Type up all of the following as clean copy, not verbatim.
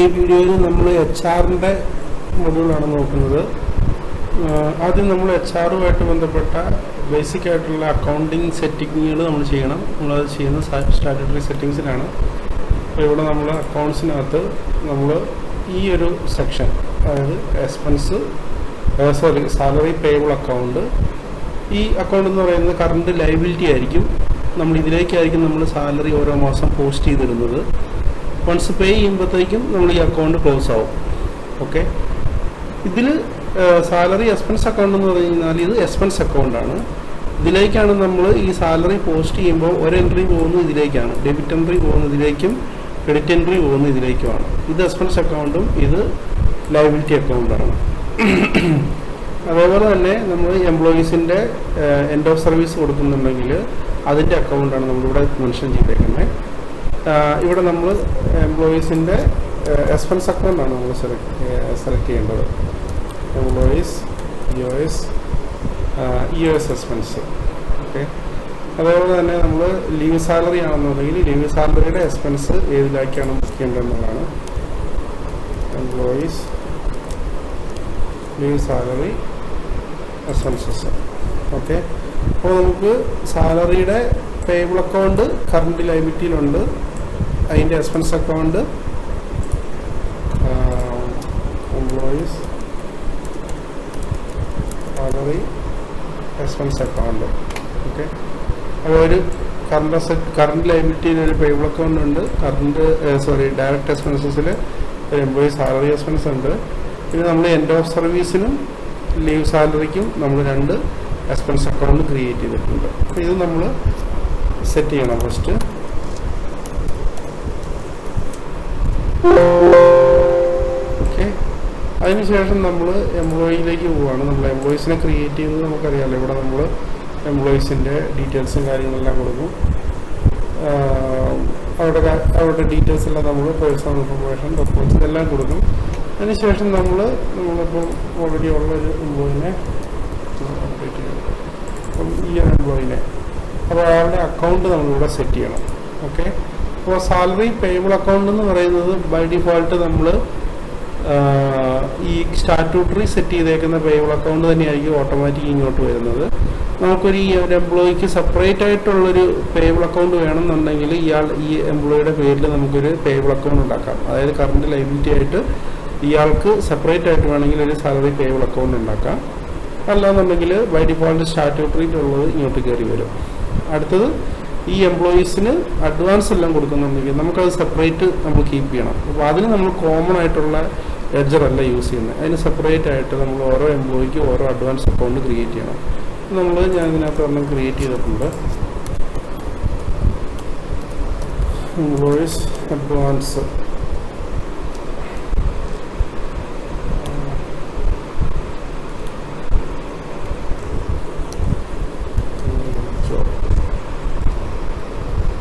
ഈ വീഡിയോയിൽ നമ്മൾ HR-ൻ്റെ മൊഡ്യൂളാണ് നോക്കുന്നത്. ആദ്യം നമ്മൾ HR-ഉമായിട്ട് ബന്ധപ്പെട്ട ബേസിക് ആയിട്ടുള്ള അക്കൗണ്ടിങ് സെറ്റിങ്ങുകൾ നമ്മൾ ചെയ്യണം. നമ്മളത് ചെയ്യുന്നത് സ്റ്റാറ്റ്യൂട്ടറി സെറ്റിങ്സിലാണ്. അപ്പോൾ ഇവിടെ നമ്മൾ അക്കൗണ്ട്സിനകത്ത് നമ്മൾ ഈ ഒരു സെക്ഷൻ, അതായത് എക്സ്പെൻസ് സാലറി പേയബിൾ അക്കൗണ്ട്, ഈ അക്കൗണ്ട് എന്ന് പറയുന്നത് കറണ്ട് ലയബിലിറ്റി ആയിരിക്കും. നമ്മൾ ഇതിലേക്കായിരിക്കും നമ്മൾ സാലറി ഓരോ മാസം പോസ്റ്റ് ചെയ്തിരുന്നത്. വൺസ് പേ ചെയ്യുമ്പോഴത്തേക്കും നമ്മൾ ഈ അക്കൗണ്ട് ക്ലോസ് ആവും. ഓക്കെ, ഇതിൽ സാലറി എക്സ്പെൻസ് അക്കൗണ്ട് എന്ന് പറഞ്ഞു കഴിഞ്ഞാൽ ഇത് എക്സ്പെൻസ് അക്കൗണ്ടാണ്. ഇതിലേക്കാണ് നമ്മൾ ഈ സാലറി പോസ്റ്റ് ചെയ്യുമ്പോൾ ഒരു എൻട്രി പോകുന്നത് ഇതിലേക്കാണ്, ഡെബിറ്റ് എൻട്രി പോകുന്നത് ഇതിലേക്കും ക്രെഡിറ്റ് എൻട്രി പോകുന്നത് ഇതിലേക്കുമാണ്. ഇത് എക്സ്പെൻസ് അക്കൗണ്ടും ഇത് ലയബിലിറ്റി അക്കൗണ്ടാണ്. അതേപോലെ തന്നെ നമ്മൾ എംപ്ലോയീസിൻ്റെ എൻഡ് ഓഫ് സർവീസ് കൊടുക്കുന്നുണ്ടെങ്കിൽ അതിൻ്റെ അക്കൗണ്ടാണ് നമ്മളിവിടെ മെൻഷൻ ചെയ്തേക്കുന്നത്. ഇവിടെ നമ്മൾ എംപ്ലോയീസിൻ്റെ എക്സ്പെൻസ് അക്കൗണ്ടാണ് നമ്മൾ സെലക്ട് ചെയ്യേണ്ടത്. Employees EOS expense. ഓക്കെ, അതേപോലെ തന്നെ നമ്മൾ ലീവ് സാലറി ആണെന്നുണ്ടെങ്കിൽ ലീവ് സാലറിയുടെ എക്സ്പെൻസ് ഏതിലേക്കാണ് ബുക്ക് ചെയ്യേണ്ടതെന്നുള്ളതാണ്. Employees leave salary expenses. Okay, അപ്പോൾ നമുക്ക് സാലറിയുടെ പേയബിൾ അക്കൗണ്ട് കറണ്ട് ലയബിലിറ്റിയിലുണ്ട്, അതിൻ്റെ expense account employees salary expense account. Okay, അപ്പോൾ ഒരു കറണ്ട് ലയബിലിറ്റിയിൽ ഒരു പേയബിൾ അക്കൗണ്ട് ഉണ്ട്, ഡയറക്റ്റ് എക്സ്പെൻസസിൽ ഒരു എംപ്ലോയി സാലറി എക്സ്പെൻസ് ഉണ്ട്. പിന്നെ നമ്മൾ എൻഡ് ഓഫ് സർവീസിനും ലീവ് സാലറിക്കും നമ്മൾ 2 എക്സ്പെൻസ് അക്കൗണ്ട് ക്രിയേറ്റ് ചെയ്തിട്ടുണ്ട്. അപ്പോൾ ഇത് നമ്മൾ സെറ്റ് ചെയ്യണം ഫസ്റ്റ്. ഓക്കെ, അതിനുശേഷം നമ്മൾ എംപ്ലോയിയിലേക്ക് പോവുകയാണ്. നമ്മൾ എംപ്ലോയീസിനെ ക്രിയേറ്റ് ചെയ്യുന്നത് നമുക്കറിയാമല്ലോ. ഇവിടെ നമ്മൾ എംപ്ലോയീസിൻ്റെ ഡീറ്റെയിൽസും കാര്യങ്ങളെല്ലാം കൊടുക്കും. അവരുടെ ഡീറ്റെയിൽസ് എല്ലാം നമ്മൾ പേഴ്സണൽ ഇൻഫർമേഷൻ, ഡോക്യുമെൻറ്റ്സ് ഇതെല്ലാം കൊടുക്കും. അതിനുശേഷം നമ്മളിപ്പം ഓൾറെഡി ഉള്ളൊരു എംപ്ലോയിനെ അപ്ഡേറ്റ് ചെയ്യണം. അപ്പം ഈ ഒരു എംപ്ലോയിനെ, അപ്പോൾ അയാളുടെ അക്കൗണ്ട് നമ്മളിവിടെ സെറ്റ് ചെയ്യണം. ഓക്കെ, അപ്പോൾ സാലറി പേയബിൾ അക്കൗണ്ട് എന്ന് പറയുന്നത് ബൈ ഡിഫോൾട്ട് നമ്മൾ ഈ സ്റ്റാറ്റ്യൂട്ടറി സെറ്റ് ചെയ്തേക്കുന്ന പേയബിൾ അക്കൗണ്ട് തന്നെയായിരിക്കും ഓട്ടോമാറ്റിക് ഇങ്ങോട്ട് വരുന്നത്. നമുക്കൊരു ഈ ഒരു എംപ്ലോയിക്ക് സെപ്പറേറ്റ് ആയിട്ടുള്ളൊരു പേയബിൾ അക്കൗണ്ട് വേണമെന്നുണ്ടെങ്കിൽ ഈ എംപ്ലോയിയുടെ പേരിൽ നമുക്കൊരു പേയബിൾ അക്കൗണ്ട് ഉണ്ടാക്കാം. അതായത് കറണ്ട് ലയബിലിറ്റി ആയിട്ട് ഇയാൾക്ക് സെപ്പറേറ്റ് ആയിട്ട് വേണമെങ്കിൽ ഒരു സാലറി പേയബിൾ അക്കൗണ്ട് ഉണ്ടാക്കാം. അല്ലാന്നുണ്ടെങ്കിൽ ബൈ ഡിഫോൾട്ട് സ്റ്റാറ്റ്യൂട്ടറിയിലുള്ളത് ഇങ്ങോട്ട് കയറി വരും. അടുത്തത് ഈ എംപ്ലോയീസിന് അഡ്വാൻസ് എല്ലാം കൊടുക്കുന്നുണ്ടെങ്കിൽ നമുക്കത് സെപ്പറേറ്റ് നമ്മൾ കീപ്പ് ചെയ്യണം. അപ്പോൾ അതിന് നമ്മൾ കോമൺ ആയിട്ടുള്ള ലെഡ്ജർ അല്ല യൂസ് ചെയ്യുന്നത്. അതിന് സെപ്പറേറ്റ് ആയിട്ട് നമ്മൾ ഓരോ എംപ്ലോയിക്ക് ഓരോ അഡ്വാൻസ് അക്കൗണ്ട് ക്രിയേറ്റ് ചെയ്യണം. ഞാൻ ഇതിനകത്ത് ഒരെണ്ണം ക്രിയേറ്റ് ചെയ്തിട്ടുണ്ട്. Employees advance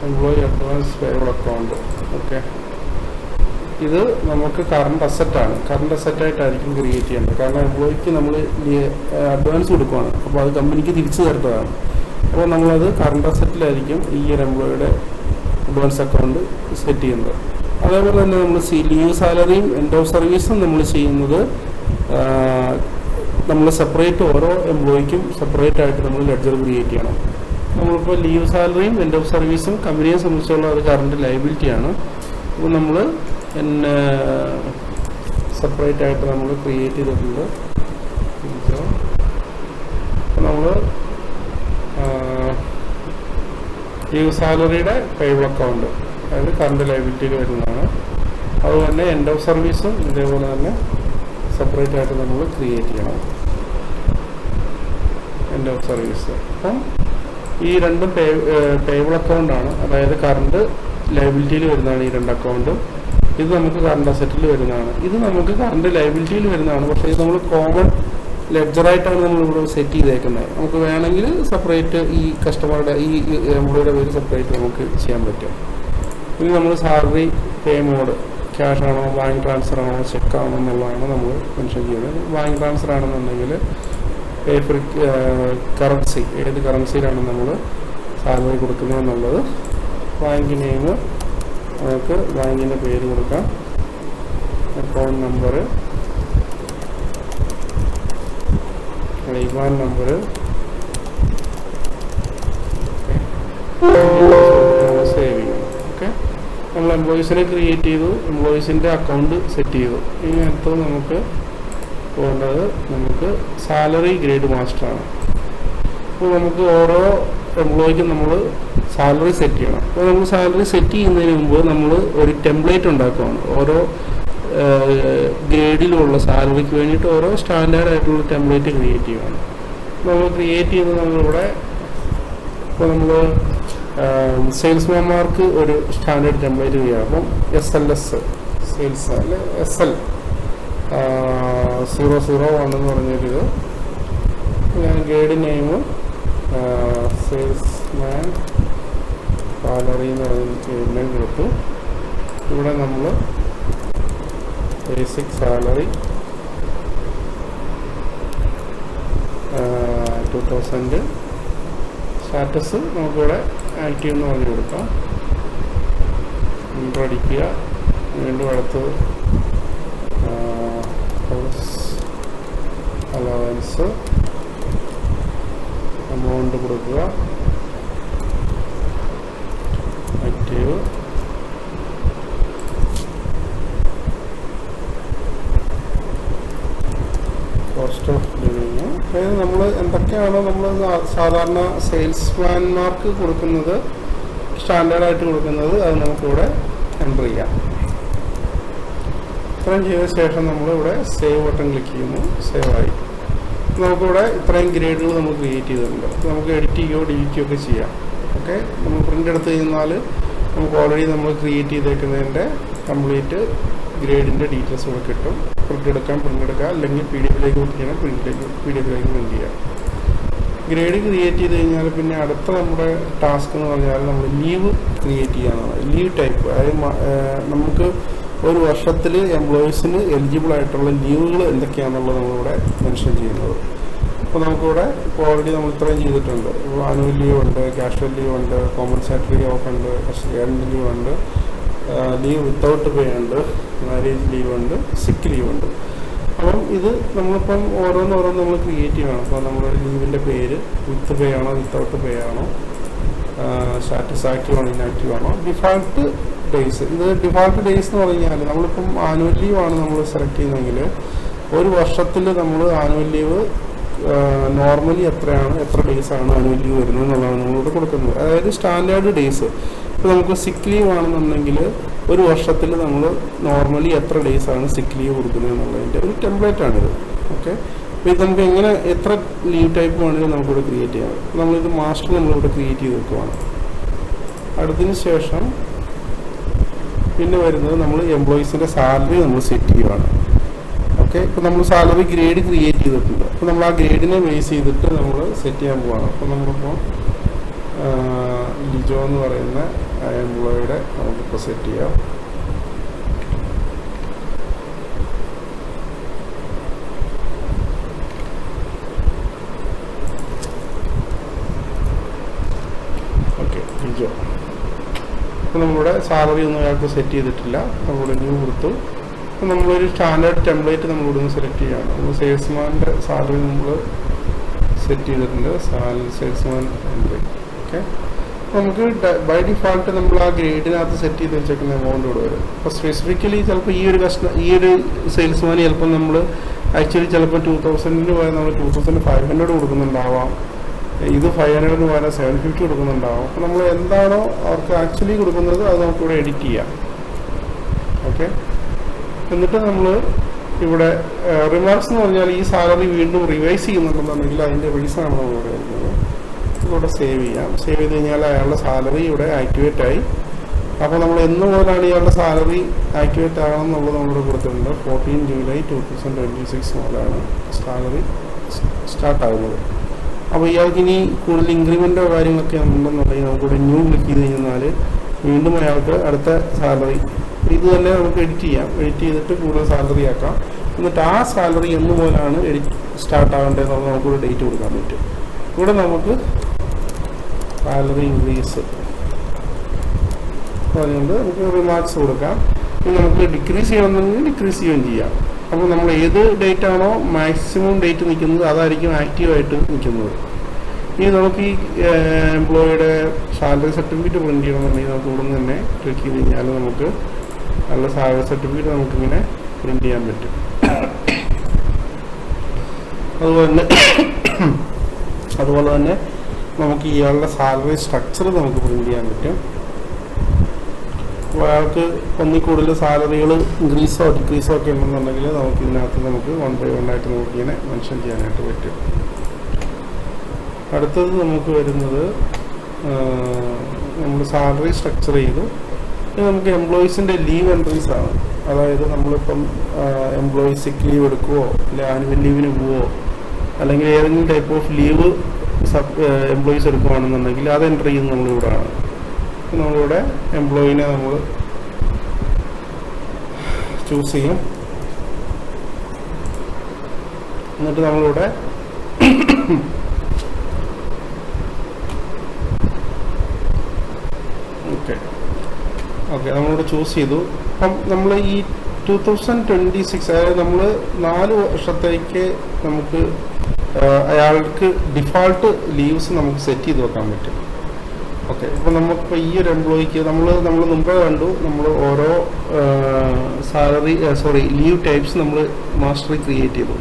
employee advance payable account. Okay, ഇത് നമുക്ക് കറണ്ട് അസറ്റാണ്. കറണ്ട് അസറ്റായിട്ടായിരിക്കും ക്രിയേറ്റ് ചെയ്യേണ്ടത്. കാരണം എംപ്ലോയിക്ക് നമ്മൾ അഡ്വാൻസ് കൊടുക്കുകയാണ്, അപ്പോൾ അത് കമ്പനിക്ക് തിരിച്ചു തരേണ്ടതാണ്. അപ്പോൾ നമ്മളത് കറണ്ട് അസറ്റിലായിരിക്കും ഈ ഒരു എംപ്ലോയിയുടെ അഡ്വാൻസ് അക്കൗണ്ട് സെറ്റ് ചെയ്യുന്നത്. അതേപോലെ തന്നെ നമ്മൾ ലീവ് സാലറിയും എൻഡ് ഓഫ് സർവീസും നമ്മൾ ചെയ്യുന്നത് നമ്മൾ സെപ്പറേറ്റ് ഓരോ എംപ്ലോയിക്കും സെപ്പറേറ്റ് ആയിട്ട് നമ്മൾ ലെഡ്ജർ ക്രിയേറ്റ് ചെയ്യണം. നമ്മളിപ്പോൾ ലീവ് സാലറിയും എൻഡ് ഓഫ് സർവീസും കമ്പനിയെ സംബന്ധിച്ചുള്ള ഒരു കറണ്ട് ലയബിലിറ്റിയാണ്. അപ്പോൾ നമ്മൾ സെപ്പറേറ്റ് ആയിട്ട് നമ്മൾ ക്രിയേറ്റ് ചെയ്തിട്ടുണ്ട്. അപ്പോൾ നമ്മൾ ലീവ് സാലറിയുടെ പേയബിൾ അക്കൗണ്ട്, അതായത് കറണ്ട് ലയബിലിറ്റിയിൽ വരുന്നതാണ്. അതുപോലെ എൻഡ് ഓഫ് സർവീസും ഇതേപോലെ തന്നെ സെപ്പറേറ്റ് ആയിട്ട് നമ്മൾ ക്രിയേറ്റ് ചെയ്യണം. എൻഡ് ഓഫ് സർവീസ് അപ്പം ഈ രണ്ടും പേയബിൾ അക്കൗണ്ടാണ്, അതായത് കറണ്ട് ലയബിലിറ്റിയിൽ വരുന്നതാണ് ഈ 2 അക്കൗണ്ടും. ഇത് നമുക്ക് കറണ്ട് അസറ്റിൽ വരുന്നതാണ്. ഇത് നമുക്ക് കറണ്ട് ലയബിലിറ്റിയിൽ വരുന്നതാണ്. പക്ഷേ ഇത് നമ്മൾ കോമൺ ലെഡ്ജറായിട്ടാണ് നമ്മളിവിടെ സെറ്റ് ചെയ്തേക്കുന്നത്. നമുക്ക് വേണമെങ്കിൽ സെപ്പറേറ്റ് ഈ കസ്റ്റമറുടെ ഈ എംപ്ലോയിയുടെ പേര് സെപ്പറേറ്റ് നമുക്ക് ചെയ്യാൻ പറ്റും. ഇനി നമ്മൾ സാലറി പേ മോഡ് ക്യാഷ് ആണോ, ബാങ്ക് ട്രാൻസ്ഫർ ആണോ, ചെക്ക് ആണോ എന്നുള്ളതാണ് നമ്മൾ മെൻഷൻ ചെയ്യുന്നത്. ബാങ്ക് ട്രാൻസ്ഫർ ആണെന്നുണ്ടെങ്കിൽ പേ ഫ്രീ കറൻസി, ഏത് കറൻസിയിലാണ് നമ്മൾ സാലറി കൊടുക്കുന്നത് എന്നുള്ളത്. ബാങ്ക് നെയിം നമുക്ക് ബാങ്കിൻ്റെ പേര് കൊടുക്കാം. Account number, IBAN number, save ചെയ്യണം. ഓക്കെ, നമ്മൾ എംപ്ലോയീസിനെ ക്രിയേറ്റ് ചെയ്തു, എംപ്ലോയീസിൻ്റെ അക്കൗണ്ട് സെറ്റ് ചെയ്തു. ഇനി അടുത്തത് നമുക്ക് പോകേണ്ടത് നമുക്ക് സാലറി ഗ്രേഡ് മാസ്റ്ററാണ്. അപ്പോൾ നമുക്ക് ഓരോ എംപ്ലോയിക്കും നമ്മൾ സാലറി സെറ്റ് ചെയ്യണം. അപ്പോൾ നമ്മൾ സാലറി സെറ്റ് ചെയ്യുന്നതിന് മുമ്പ് നമ്മൾ ഒരു ടെംപ്ലേറ്റ് ഉണ്ടാക്കുകയാണ്. ഓരോ ഗ്രേഡിലുള്ള സാലറിക്ക് വേണ്ടിയിട്ട് ഓരോ സ്റ്റാൻഡേർഡ് ആയിട്ടുള്ള ടെംപ്ലേറ്റ് ക്രിയേറ്റ് ചെയ്യുകയാണ്. നമ്മൾ ക്രിയേറ്റ് ചെയ്യുന്നത് നമ്മളിവിടെ ഇപ്പോൾ നമ്മൾ സെയിൽസ്മാൻമാർക്ക് ഒരു സ്റ്റാൻഡേർഡ് ടെംപ്ലേറ്റ് ചെയ്യാം. അപ്പം SLS സെയിൽസ് അല്ലെ SL 001 എന്ന് പറഞ്ഞൊരിത് ഞാൻ ഗ്രേഡ് നെയിം സെയിൽസ്മാൻ സാലറി എന്ന് പറഞ്ഞ കൊടുത്തു. ഇവിടെ നമ്മൾ ബേസിക് സാലറി 2000, സ്റ്റാറ്റസ് നമുക്കിവിടെ ആക്റ്റീവ് എന്ന് പറഞ്ഞു കൊടുക്കാം. ഇൻട്രോ അടിക്കുക, വീണ്ടും അടുത്തത് ഹൗസ് അലവൻസ് എമൗണ്ട് കൊടുക്കുക, ആക്റ്റീവ്, കോസ്റ്റ് ഓഫ് ലിവിങ്. അതായത് നമ്മൾ എന്തൊക്കെയാണോ നമ്മൾ സാധാരണ സെയിൽസ്മാൻമാർക്ക് കൊടുക്കുന്നത്, സ്റ്റാൻഡേർഡായിട്ട് കൊടുക്കുന്നത്, അത് നമുക്കിവിടെ എൻ്റർ ചെയ്യാം. ഇത്രയും ചെയ്ത ശേഷം നമ്മളിവിടെ സേവ് ബട്ടൺ ക്ലിക്ക് ചെയ്യുന്നു. സേവ് ആയി. നമുക്കിവിടെ ഇത്രയും ഗ്രേഡുകൾ നമ്മൾ ക്രിയേറ്റ് ചെയ്തിട്ടുണ്ട്. നമുക്ക് എഡിറ്റ് ചെയ്യുകയോ ഡിലീറ്റ് ചെയ്യുകയോ ഒക്കെ ചെയ്യാം. ഓക്കെ, നമ്മൾ പ്രിൻ്റ് എടുത്ത് കഴിഞ്ഞാൽ നമുക്ക് ഓൾറെഡി നമ്മൾ ക്രിയേറ്റ് ചെയ്തേക്കുന്നതിൻ്റെ കംപ്ലീറ്റ് ഗ്രേഡിൻ്റെ ഡീറ്റെയിൽസ് ഇവിടെ കിട്ടും. പ്രിൻ്റ് എടുക്കാം, അല്ലെങ്കിൽ PDF കൊടുക്കണം, PDF പ്രിൻ്റ് ചെയ്യാം. ഗ്രേഡ് ക്രിയേറ്റ് ചെയ്ത് കഴിഞ്ഞാൽ പിന്നെ അടുത്ത നമ്മുടെ ടാസ്ക് എന്ന് പറഞ്ഞാൽ നമ്മൾ ലീവ് ക്രിയേറ്റ് ചെയ്യാനാണ്. ലീവ് ടൈപ്പ്, അതായത് നമുക്ക് ഒരു വർഷത്തിൽ എംപ്ലോയീസിന് എലിജിബിൾ ആയിട്ടുള്ള ലീവുകൾ എന്തൊക്കെയാണെന്നുള്ളത് നമ്മളിവിടെ മെൻഷൻ ചെയ്യുന്നത്. അപ്പോൾ നമുക്കിവിടെ ഇപ്പോൾ ഓൾറെഡി നമ്മൾ ഇത്രയും ചെയ്തിട്ടുണ്ട്. ഇപ്പോൾ ആനുവൽ ലീവ് ഉണ്ട്, കാഷ്വൽ ലീവ് ഉണ്ട്, കോമ്പൻസേറ്ററി ഓഫ് ഉണ്ട്, ഏർൻഡ് ലീവ് ഉണ്ട്, ലീവ് വിത്തൗട്ട് പേ ഉണ്ട്, മാരേജ് ലീവ് ഉണ്ട്, സിക്ക് ലീവ് ഉണ്ട്. അപ്പം ഇത് നമ്മളിപ്പം ഓരോന്നോരോന്ന് നമ്മൾ ക്രിയേറ്റ് ചെയ്യണം. അപ്പോൾ നമ്മുടെ ലീവിൻ്റെ പേര് വിത്ത് പേ ആണോ വിത്തൗട്ട് പേ ആണോ, സ്റ്റാറ്റസ് ആക്റ്റീവ് ആണോ ഇനാക്റ്റീവ് ആണോ, ഡിഫാൾട്ട് ഡേയ്സ്. ഇത് ഡിഫാൾട്ട് ഡേയ്സ് എന്ന് പറഞ്ഞാൽ നമ്മളിപ്പം ആനുവൽ ലീവ് ആണ് നമ്മൾ സെലക്ട് ചെയ്യുന്നതെങ്കിൽ ഒരു വർഷത്തിൽ നമ്മൾ ആനുവൽ ലീവ് നോർമലി എത്ര ഡേയ്സാണ് ആനുവൽ ലീവ് വരുന്നത് എന്നുള്ളതാണ് നമ്മളിവിടെ കൊടുക്കുന്നത്. അതായത് സ്റ്റാൻഡേർഡ് ഡേയ്സ്. ഇപ്പോൾ നമുക്ക് സിക്ക് ലീവ് ആണെന്നുണ്ടെങ്കിൽ ഒരു വർഷത്തിൽ നമ്മൾ നോർമലി എത്ര ഡേയ്സാണ് സിക്ക് ലീവ് കൊടുക്കുന്നത് എന്നുള്ളതിൻ്റെ ഒരു ടെംപ്ലേറ്റാണിത്. ഓക്കെ, അപ്പോൾ ഇത് നമുക്ക് എങ്ങനെ എത്ര ലീവ് ടൈപ്പ് വേണമെങ്കിലും നമുക്കിവിടെ ക്രിയേറ്റ് ചെയ്യാം. നമ്മളിത് മാസ്റ്റർ നമ്മളിവിടെ ക്രിയേറ്റ് ചെയ്ത് വെക്കുവാണ്. അടുത്തതിന് ശേഷം പിന്നെ വരുന്നത് നമ്മൾ എംപ്ലോയീസിൻ്റെ സാലറി നമ്മൾ സെറ്റ് ചെയ്യുകയാണ്. ഓക്കെ, ഇപ്പോൾ നമ്മൾ സാലറി ഗ്രേഡ് ക്രിയേറ്റ് ചെയ്തിട്ടുണ്ട്. അപ്പോൾ നമ്മൾ ആ ഗ്രേഡിനെ ബേസ് ചെയ്തിട്ട് നമ്മൾ സെറ്റ് ചെയ്യാൻ പോവാണ്. അപ്പോൾ നമ്മളിപ്പോൾ ലിജോ എന്ന് പറയുന്ന എംപ്ലോയിയുടെ നമുക്കിപ്പോൾ സെറ്റ് ചെയ്യാം. ഓക്കെ, ലിജോ. അപ്പോൾ നമ്മളിവിടെ സാലറി ഒന്നും അയാൾക്ക് സെറ്റ് ചെയ്തിട്ടില്ല. നമ്മളിവിടെ ന്യൂ കൊടുത്തു. അപ്പോൾ നമ്മളൊരു സ്റ്റാൻഡേർഡ് ടെംപ്ലേറ്റ് നമ്മളിവിടെ നിന്ന് സെലക്ട് ചെയ്യുകയാണ്. നമ്മൾ സെയിൽസ്മാൻ്റെ സാലറി നമ്മൾ സെറ്റ് ചെയ്തിട്ടുണ്ട്, സെയിൽസ്മാൻ എൻട്രി. ഓക്കെ, നമുക്ക് ബൈ ഡിഫോൾട്ട് നമ്മൾ ആ ഗ്രേഡിനകത്ത് സെറ്റ് ചെയ്ത് വെച്ചേക്കുന്ന എമൗണ്ട് ഇവിടെ വരും. അപ്പോൾ സ്പെസിഫിക്കലി ചിലപ്പോൾ ഈ ഒരു സെയിൽസ്മാന് ചിലപ്പോൾ നമ്മൾ ആക്ച്വലി ചിലപ്പോൾ 2000 പകരം നമ്മൾ 2500 കൊടുക്കുന്നുണ്ടാവാം. ഇത് 500 പകരം 750 കൊടുക്കുന്നുണ്ടാവും. അപ്പോൾ നമ്മൾ എന്താണോ അവർക്ക് ആക്ച്വലി കൊടുക്കുന്നത് അത് നമുക്കിവിടെ എഡിറ്റ് ചെയ്യാം. ഓക്കെ, എന്നിട്ട് നമ്മൾ ഇവിടെ റിമാർക്സ് എന്ന് പറഞ്ഞാൽ ഈ സാലറി വീണ്ടും റിവൈസ് ചെയ്യുന്നുണ്ടെന്നുണ്ടെങ്കിൽ അതിൻ്റെ റീസൺ ആണ് നമ്മൾ ഇവിടെ വരുന്നത്. ഇവിടെ സേവ് ചെയ്യാം. സേവ് ചെയ്ത് കഴിഞ്ഞാൽ അയാളുടെ സാലറി ഇവിടെ ആക്ടിവേറ്റ് ആയി. അപ്പോൾ നമ്മൾ എന്ന് മുതലാണ് ഇയാളുടെ സാലറി ആക്ടിവേറ്റ് ആകണം എന്നുള്ളത് നമ്മളിവിടെ കൊടുത്തിട്ടുണ്ട്. 14 ജൂലൈ 2026 മുതലാണ് സാലറി സ്റ്റാർട്ടാകുന്നത്. അപ്പോൾ ഇയാൾക്ക് ഇനി കൂടുതൽ ഇൻക്രിമെൻറ്റോ കാര്യങ്ങളൊക്കെ ഉണ്ടെന്നുണ്ടെങ്കിൽ നമുക്കിവിടെ ന്യൂ ക്ലിക്ക് ചെയ്ത് കഴിഞ്ഞാൽ വീണ്ടും അയാൾക്ക് അടുത്ത സാലറി ഇത് തന്നെ നമുക്ക് എഡിറ്റ് ചെയ്യാം. എഡിറ്റ് ചെയ്തിട്ട് കൂടുതൽ സാലറി ആക്കാം. എന്നിട്ട് ആ സാലറി എന്ന് മുതലാണ് സ്റ്റാർട്ട് ആകേണ്ടതെന്നുള്ളത് നമുക്കൊരു ഡേറ്റ് കൊടുക്കാൻ പറ്റും. ഇവിടെ നമുക്ക് സാലറി ഇൻക്രീസ് അതുകൊണ്ട് നമുക്ക് റിമാർക്സ് കൊടുക്കാം. ഇനി നമുക്ക് ഡിക്രീസ് ചെയ്യണമെന്നുണ്ടെങ്കിൽ ഡിക്രീസ് ചെയ്യുകയും ചെയ്യാം. അപ്പോൾ നമ്മൾ ഏത് ഡേറ്റ് ആണോ മാക്സിമം ഡേറ്റ് നിൽക്കുന്നത് അതായിരിക്കും ആക്റ്റീവായിട്ട് നിൽക്കുന്നത്. ഇനി നമുക്ക് ഈ എംപ്ലോയിയുടെ സാലറി സർട്ടിഫിക്കറ്റ് പ്രിൻറ്റ് ചെയ്യണമെന്നുണ്ടെങ്കിൽ നമുക്ക് ഇവിടെ നിന്ന് തന്നെ ക്ലിക്ക് ചെയ്ത് കഴിഞ്ഞാൽ നമുക്ക് നല്ല സാലറി സർട്ടിഫിക്കറ്റ് നമുക്കിങ്ങനെ പ്രിൻറ്റ് ചെയ്യാൻ പറ്റും. അതുപോലെ തന്നെ നമുക്ക് ഇയാളുടെ സാലറി സ്ട്രക്ചർ നമുക്ക് പ്രിൻറ്റ് ചെയ്യാൻ പറ്റും. അപ്പോൾ അയാൾക്ക് ഒന്നിൽ കൂടുതൽ സാലറികൾ ഇൻക്രീസോ ഡിക്രീസോ ഒക്കെ ഉണ്ടെന്നുണ്ടെങ്കിൽ നമുക്ക് ഇതിനകത്ത് നമുക്ക് 1 by 1 ആയിട്ട് നമുക്കിങ്ങനെ മെൻഷൻ ചെയ്യാനായിട്ട് പറ്റും. അടുത്തത് നമുക്ക് വരുന്നത് നമ്മൾ സാലറി സ്ട്രക്ചർ ചെയ്തു. ഇനി നമുക്ക് എംപ്ലോയീസിൻ്റെ ലീവ് എൻട്രീസ് ആണ്. അതായത് നമ്മളിപ്പം എംപ്ലോയി സിക്ക് ലീവ് എടുക്കുവോ അല്ലെങ്കിൽ ആനുവൽ ലീവിന് പോവോ അല്ലെങ്കിൽ ഏതെങ്കിലും ടൈപ്പ് ഓഫ് ലീവ് എംപ്ലോയീസ് എടുക്കുകയാണെന്നുണ്ടെങ്കിൽ അത് എൻ്റർ ചെയ്യുന്നത് നമ്മളിവിടെ ആണ്. നമ്മളിവിടെ എംപ്ലോയിനെ നമ്മൾ ചൂസ് ചെയ്യും. എന്നിട്ട് നമ്മളിവിടെ ഓക്കെ നമ്മളിവിടെ ചൂസ് ചെയ്തു. അപ്പം നമ്മൾ ഈ 2026 അതായത് നമ്മൾ 4 വർഷത്തേക്ക് നമുക്ക് അയാൾക്ക് ഡിഫോൾട്ട് ലീവ്സ് നമുക്ക് സെറ്റ് ചെയ്ത് വെക്കാൻ പറ്റും. ഓക്കെ, അപ്പോൾ നമുക്കിപ്പോൾ ഈ ഒരു എംപ്ലോയിക്ക് നമ്മൾ മുമ്പേ കണ്ടു, നമ്മൾ ഓരോ ലീവ് ടൈപ്സ് നമ്മൾ മാസ്റ്ററി ക്രിയേറ്റ് ചെയ്തു.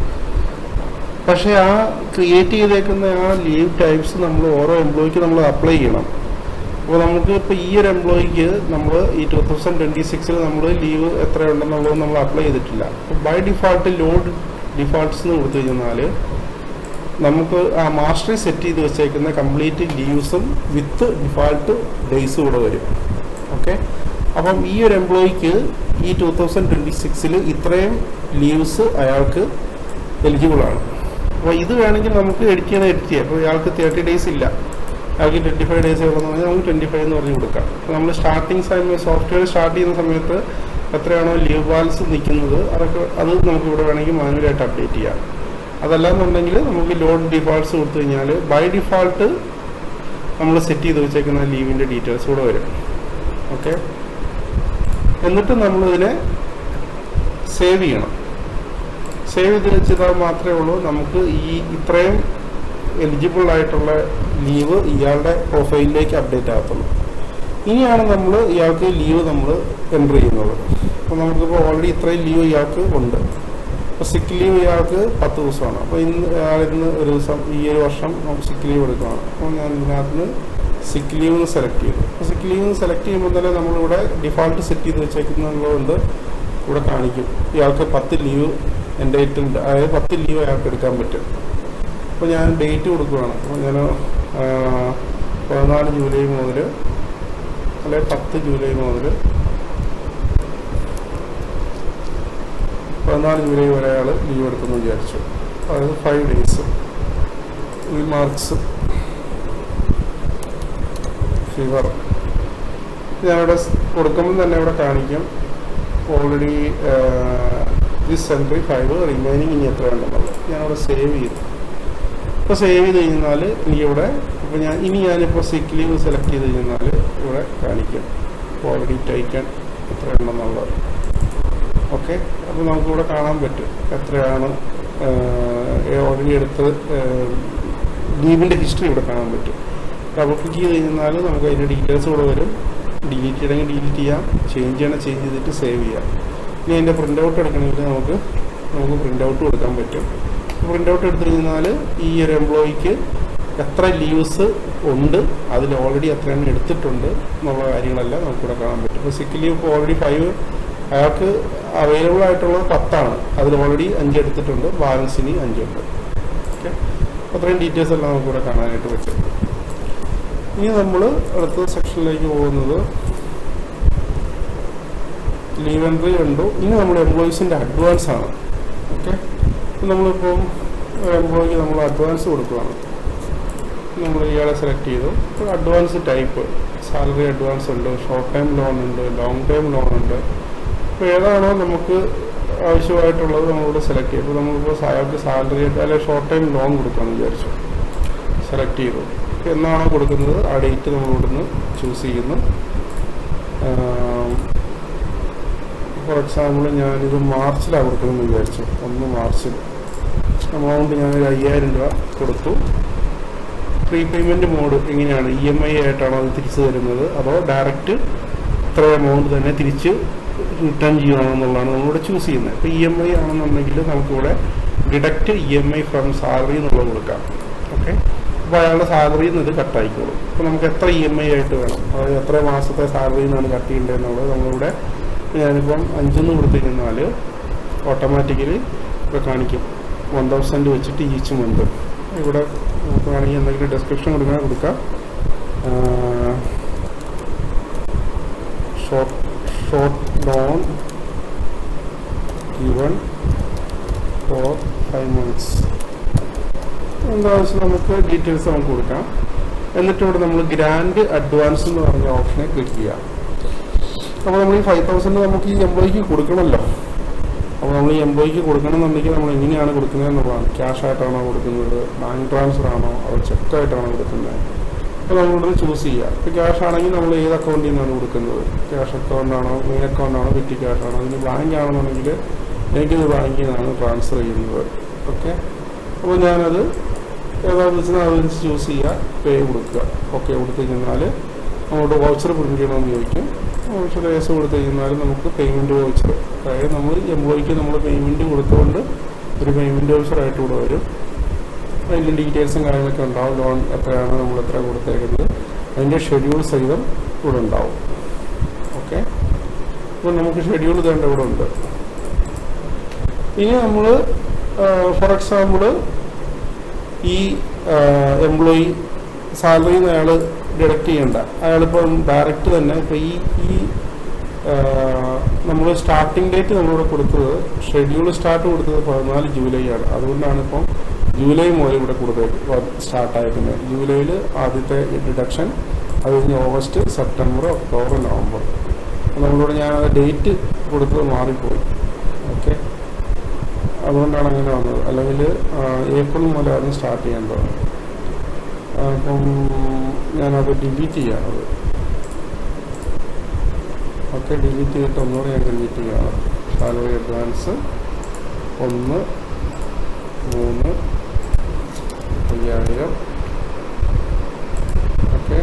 പക്ഷേ ആ ക്രിയേറ്റ് ചെയ്തേക്കുന്ന ആ ലീവ് ടൈപ്സ് നമ്മൾ ഓരോ എംപ്ലോയിക്ക് നമ്മൾ അപ്ലൈ ചെയ്യണം. അപ്പോൾ നമുക്ക് ഇപ്പോൾ ഈ ഒരു എംപ്ലോയിക്ക് നമ്മൾ ഈ 2026 നമ്മൾ ലീവ് എത്രയുണ്ടെന്നുള്ളത് നമ്മൾ അപ്ലൈ ചെയ്തിട്ടില്ല. അപ്പോൾ ബൈ ഡിഫോൾട്ട് ലോഡ് ഡിഫോൾട്ട്സ് എന്ന് കൊടുത്തു കഴിഞ്ഞാൽ നമുക്ക് ആ മാസ്റ്ററി സെറ്റ് ചെയ്ത് വെച്ചേക്കുന്ന കംപ്ലീറ്റ് ലീവ്സും വിത്ത് ഡിഫോൾട്ട് ഡേയ്സും കൂടെ വരും. ഓക്കെ, അപ്പം ഈ ഒരു എംപ്ലോയിക്ക് ഈ 2026 ഇത്രയും ലീവ്സ് അയാൾക്ക് എലിജിബിളാണ്. അപ്പോൾ ഇത് വേണമെങ്കിൽ നമുക്ക് എഡിറ്റ് ചെയ്യാം. അപ്പോൾ ഇയാൾക്ക് 30 days ഇല്ല, അയാൾക്ക് 25 days ഉള്ളതെന്ന് പറഞ്ഞാൽ നമുക്ക് 25 എന്ന് പറഞ്ഞ് കൊടുക്കാം. അപ്പോൾ നമ്മൾ സ്റ്റാർട്ടിങ് സോഫ്റ്റ്വെയർ സ്റ്റാർട്ട് ചെയ്യുന്ന സമയത്ത് എത്രയാണോ ലീവ് ബാലൻസ് നിൽക്കുന്നത് അത് നമുക്ക് ഇവിടെ വേണമെങ്കിൽ മാനുവലായിട്ട് അപ്ഡേറ്റ് ചെയ്യാം. അതല്ലാന്നുണ്ടെങ്കിൽ നമുക്ക് ലോഡ് ഡിഫോൾട്ട്സ് കൊടുത്തു കഴിഞ്ഞാൽ ബൈ ഡിഫോൾട്ട് നമ്മൾ സെറ്റ് ചെയ്ത് വെച്ചേക്കുന്ന ലീവിൻ്റെ ഡീറ്റെയിൽസ് കൂടെ വരും. ഓക്കെ, എന്നിട്ട് നമ്മളിതിനെ സേവ് ചെയ്യണം. സേവ് ചെയ്ത് വെച്ചാൽ മാത്രമേ ഉള്ളൂ നമുക്ക് ഈ ഇത്രയും എലിജിബിൾ ആയിട്ടുള്ള ലീവ് ഇയാളുടെ പ്രൊഫൈലിലേക്ക് അപ്ഡേറ്റ് ആകത്തുള്ളൂ. ഇനിയാണ് നമ്മൾ ഇയാൾക്ക് ലീവ് നമ്മൾ എൻ്റർ ചെയ്യുന്നത്. അപ്പോൾ നമുക്കിപ്പോൾ ഓൾറെഡി ഇത്രയും ലീവ് ഇയാൾക്ക് ഉണ്ട്. അപ്പോൾ സിക്ക് ലീവ് ഇയാൾക്ക് 10 ദിവസമാണ്. അപ്പോൾ ഇന്ന് ഒരു ദിവസം ഈ ഒരു വർഷം നമുക്ക് സിക്ക് ലീവ് എടുക്കുകയാണ്. അപ്പോൾ ഞാൻ ഇതിനകത്ത് സിക്ക് ലീവ് എന്ന് സെലക്ട് ചെയ്തു. അപ്പോൾ സിക്ക് ലീവ് എന്ന് സെലക്ട് ചെയ്യുമ്പോൾ തന്നെ നമ്മളിവിടെ ഡിഫോൾട്ട് സെറ്റ് ചെയ്ത് വെച്ചേക്കുന്നതുകൊണ്ട് ഇവിടെ കാണിക്കും ഇയാൾക്ക് 10 ലീവ് എൻ്റൈറ്റിൽഡ്, അതായത് 10 ലീവ് അയാൾക്ക് എടുക്കാൻ പറ്റും. അപ്പോൾ ഞാൻ ഡേറ്റ് കൊടുക്കുകയാണ്. അപ്പോൾ ഞാൻ 14 ജൂലൈ മുതൽ അല്ലെങ്കിൽ 10 ജൂലൈ മുതൽ 14 ജൂലൈ വരെ അയാൾ ലീവ് എടുക്കുമെന്ന് വിചാരിച്ചു. അതായത് 5 days. ഈ മാർക്സ് ഫീവർ ഞാനിവിടെ കൊടുക്കുമ്പോൾ തന്നെ ഇവിടെ കാണിക്കും ഓൾറെഡി ദിസ് എൻട്രി 5 റിമൈനിങ് ഇനി എത്ര ഉണ്ടെന്നുള്ളത്. ഞാനിവിടെ സേവ് ചെയ്തു. ഇപ്പോൾ സേവ് ചെയ്ത് കഴിഞ്ഞാൽ എനിക്കിവിടെ ഇപ്പോൾ ഞാനിപ്പോൾ സിക്ക് ലീവ് സെലക്ട് ചെയ്ത് കഴിഞ്ഞാൽ ഇവിടെ കാണിക്കും ഓൾറെഡി ടേക്കൺ എത്ര ഉണ്ടെന്നുള്ളത്. ഓക്കെ, അപ്പോൾ നമുക്കിവിടെ കാണാൻ പറ്റും എത്രയാണ് ഓൾറെഡി എടുത്ത് ലീവിൻ്റെ ഹിസ്റ്ററി ഇവിടെ കാണാൻ പറ്റും. ഡബിൾ ക്ലിക്ക് ചെയ്ത് കഴിഞ്ഞാൽ നമുക്ക് അതിൻ്റെ ഡീറ്റെയിൽസ് കൂടെ വരും. ഡിലീറ്റ് ചെയ്യണമെങ്കിൽ ഡിലീറ്റ് ചെയ്യാം, ചേഞ്ച് ചെയ്തിട്ട് സേവ് ചെയ്യാം. ഇനി അതിൻ്റെ പ്രിൻ്റ് ഔട്ട് എടുക്കണമെങ്കിൽ നമുക്ക് പ്രിൻ്റ് ഔട്ട് കൊടുക്കാൻ പറ്റും. പ്രിൻ്റ് ഔട്ട് എടുത്തു കഴിഞ്ഞാൽ ഈ ഒരു എംപ്ലോയിക്ക് എത്ര ലീവ്സ് ഉണ്ട്, അതിൽ ഓൾറെഡി എത്രയാണ് എടുത്തിട്ടുണ്ട് എന്നുള്ള കാര്യങ്ങളെല്ലാം നമുക്കിവിടെ കാണാൻ പറ്റും. ഇപ്പോൾ സിക്ക് ലീവ് ഇപ്പോൾ ഓൾറെഡി 5 അയാൾക്ക് അവൈലബിൾ ആയിട്ടുള്ളത് 10ആണ്. അതിൽ ഓൾറെഡി 5 എടുത്തിട്ടുണ്ട്, ബാലൻസ് ഇനി 5 ഉണ്ട്. ഓക്കെ, അത്രയും ഡീറ്റെയിൽസ് എല്ലാം നമുക്കിവിടെ കാണാനായിട്ട് പറ്റും. ഇനി നമ്മൾ അടുത്ത സെക്ഷനിലേക്ക് പോകുന്നത് ലീവ് എൻട്രി കണ്ടു. ഇനി നമ്മൾ എംപ്ലോയീസിൻ്റെ അഡ്വാൻസ് ആണ്. ഓക്കെ, നമ്മളിപ്പം എംപ്ലോയിക്ക് നമ്മൾ അഡ്വാൻസ് കൊടുക്കുകയാണ്. നമ്മൾ ഇയാളെ സെലക്ട് ചെയ്തു. ഇപ്പോൾ അഡ്വാൻസ് ടൈപ്പ് സാലറി അഡ്വാൻസ് ഉണ്ട്, ഷോർട്ട് ടൈം ലോൺ ഉണ്ട്, ലോങ് ടൈം ലോൺ ഉണ്ട്. അപ്പോൾ ഏതാണോ നമുക്ക് ആവശ്യമായിട്ടുള്ളത് നമ്മളിവിടെ സെലക്ട് ചെയ്യും. ഇപ്പോൾ നമ്മളിപ്പോൾ അയാൾക്ക് സാലറി അല്ലെങ്കിൽ ഷോർട്ട് ടൈം ലോൺ കൊടുക്കാമെന്ന് വിചാരിച്ചു. സെലക്ട് ചെയ്തു. എന്നാണോ കൊടുക്കുന്നത് ആ ഡേറ്റ് നമ്മൾ ഇവിടുന്ന് ചൂസ് ചെയ്യുന്നു. ഫോർ എക്സാമ്പിൾ ഞാനിത് മാർച്ചിലാണ് കൊടുക്കണമെന്ന് വിചാരിച്ചു. 1 മാർച്ചിൽ എമൗണ്ട് ഞാനൊരു 5000 രൂപ കൊടുത്തു. പ്രീപേയ്മെൻറ്റ് മോഡ് എങ്ങനെയാണ്? EMI ആയിട്ടാണോ അത് തിരിച്ചു തരുന്നത്, അതോ ഡയറക്റ്റ് ഇത്ര എമൗണ്ട് തന്നെ തിരിച്ച് റിട്ടേൺ ചെയ്യണമെന്നുള്ളതാണ് നമ്മളിവിടെ ചൂസ് ചെയ്യുന്നത്. ഇപ്പോൾ EMI ആണെന്നുണ്ടെങ്കിൽ നമുക്കിവിടെ ഡിഡക്റ്റ് EMI ഫ്രം സാലറി എന്നുള്ളത് കൊടുക്കാം. ഓക്കെ, അപ്പോൾ അയാളുടെ സാലറിയിൽ നിന്ന് ഇത് കട്ടായിക്കോളും. അപ്പോൾ നമുക്ക് എത്ര EMI ആയിട്ട് വേണം, അതായത് എത്ര മാസത്തെ സാലറിയിൽ നിന്നാണ് കട്ട് ചെയ്യേണ്ടതെന്നുള്ളത് നമ്മളിവിടെ ഞാനിപ്പം 5 കൊടുത്തിരുന്നാൽ ഓട്ടോമാറ്റിക്കലി ഇവിടെ കാണിക്കും 1000 വെച്ചിട്ട് ഈച്ച് മന്ത്. ഇവിടെ നമുക്ക് വേണമെങ്കിൽ എന്തെങ്കിലും ഡിസ്ക്രിപ്ഷൻ കൊടുക്കാം. Short loan given for 5 months എന്താവശ്യം നമുക്ക് ഡീറ്റെയിൽസ് നമുക്ക് കൊടുക്കാം. എന്നിട്ട് ഇവിടെ നമ്മൾ ഗ്രാൻഡ് അഡ്വാൻസ് എന്ന് പറഞ്ഞ ഓപ്ഷനെ ക്ലിക്ക് ചെയ്യാം. അപ്പോൾ നമ്മൾ ഈ 5000 നമുക്ക് ഈ എംപ്ലോയിക്ക് കൊടുക്കണമല്ലോ. അപ്പോൾ നമ്മൾ ഈ എംപ്ലോയിക്ക് കൊടുക്കണമെന്നുണ്ടെങ്കിൽ നമ്മൾ എങ്ങനെയാണ് കൊടുക്കുന്നത് എന്നുള്ളതാണ്. ക്യാഷ് ആയിട്ടാണോ കൊടുക്കുന്നത്, ബാങ്ക് ട്രാൻസ്ഫർ ആണോ, അതോ ചെക്കായിട്ടാണോ കൊടുക്കുന്നത്? അപ്പോൾ നമ്മളിവിടെ ചൂസ് ചെയ്യുക. ഇപ്പോൾ ക്യാഷ് ആണെങ്കിൽ നമ്മൾ ഏത് അക്കൗണ്ടിൽ നിന്നാണ് കൊടുക്കുന്നത്? ക്യാഷ് അക്കൗണ്ടാണോ, മെയിൻ അക്കൗണ്ടാണോ, പെറ്റി ക്യാഷ് ആണോ? അതിന് ബാങ്ക് ആണെന്നുണ്ടെങ്കിൽ എനിക്കിത് ബാങ്കിൽ നിന്നാണ് ട്രാൻസ്ഫർ ചെയ്യുന്നത്. ഓക്കെ, അപ്പോൾ ഞാനത് ഏതാണെന്ന് വെച്ചാൽ അതനുസരിച്ച് ചൂസ് ചെയ്യുക, പേ കൊടുക്കുക. ഓക്കെ കൊടുത്തു കഴിഞ്ഞാൽ അങ്ങോട്ട് വൗച്ചർ പ്രിൻറ്റ് ചെയ്യണമെന്ന് ചോദിക്കും. വൗച്ചർ കേസ് കൊടുത്തു കഴിഞ്ഞാൽ നമുക്ക് പേയ്മെൻറ്റ് വൗച്ചർ, അതായത് നമ്മൾ എംപ്ലോയിക്ക് നമ്മൾ പേയ്മെൻറ്റ് കൊടുത്തുകൊണ്ട് ഒരു പേയ്മെൻറ്റ് വൗച്ചറായിട്ട് ഇവിടെ വരും. അതിൻ്റെ ഡീറ്റെയിൽസും കാര്യങ്ങളൊക്കെ ഉണ്ടാവും. ലോൺ എത്രയാണ്, നമ്മൾ എത്ര കൊടുത്തേക്കുന്നത്, അതിൻ്റെ ഷെഡ്യൂൾ സഹിതം ഇവിടെ ഉണ്ടാവും. ഓക്കെ, അപ്പോൾ നമുക്ക് ഷെഡ്യൂൾ തേണ്ട ഇവിടെ ഉണ്ട്. ഇനി നമ്മൾ ഫോർ എക്സാമ്പിൾ ഈ എംപ്ലോയി സാലറിയിൽ നിന്ന് അയാൾ ഡിഡക്റ്റ് ചെയ്യണ്ട, അയാളിപ്പം ഡയറക്റ്റ് തന്നെ ഇപ്പോൾ ഈ നമ്മൾ സ്റ്റാർട്ടിംഗ് ഡേറ്റ് നമ്മളിവിടെ കൊടുത്തത്, ഷെഡ്യൂൾ സ്റ്റാർട്ട് കൊടുത്തത് 14 ജൂലൈ ആണ്. അതുകൊണ്ടാണ് ഇപ്പം ജൂലൈ മുതൽ ഇവിടെ സ്റ്റാർട്ടായിരിക്കുന്നത്. ജൂലൈയിൽ ആദ്യത്തെ ഡിഡക്ഷൻ, അത് കഴിഞ്ഞ് ഓഗസ്റ്റ്, സെപ്റ്റംബർ, ഒക്ടോബർ, നവംബർ. നമ്മളിവിടെ ഞാനത് ഡേറ്റ് കൊടുത്തത് മാറിപ്പോയി. ഓക്കെ, അതുകൊണ്ടാണ് അങ്ങനെ വന്നത്. അല്ലെങ്കിൽ ഏപ്രിൽ മുതലായിരുന്നു സ്റ്റാർട്ട് ചെയ്യേണ്ടത്. അപ്പം ഞാനത് ഡിലീറ്റ് ചെയ്യാണത്. ഓക്കെ, ഡിലീറ്റ് ചെയ്തിട്ട് ഒന്നുകൂടെ ഞാൻ ഡിലീറ്റ് ചെയ്യുകയാണ്. Salary advance 1, 3, 5000. Okay,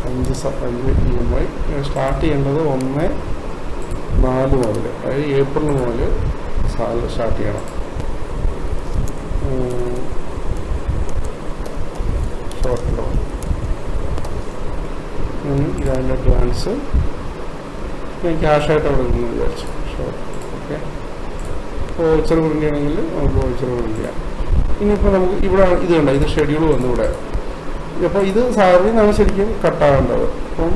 5 EMI start ചെയ്യേണ്ടത് 1/4 മുതൽ, അതായത് ഏപ്രിൽ മുതൽ സാലറി സ്റ്റാർട്ട് ചെയ്യണം. ഷോർട്ട് ലോൺ ഗ്രാൻഡ് അഡ്വാൻസ് ഞാൻ ക്യാഷായിട്ട് അവിടെ നിന്ന് വിചാരിച്ചു. ഷോർട്ട്. ഓക്കെ, വൗച്ചർ പ്രിൻ്റ് ചെയ്യണമെങ്കിൽ നമുക്ക് വൗച്ചർ പ്രിൻ്റ് ചെയ്യാം. ഇനിയിപ്പോൾ നമുക്ക് ഇവിടെ ഇത് കണ്ട, ഇത് ഷെഡ്യൂൾ വന്നു ഇവിടെ. അപ്പോൾ ഇത് സാലറി നമ്മൾ ശരിക്കും കട്ടാകേണ്ടത്. അപ്പം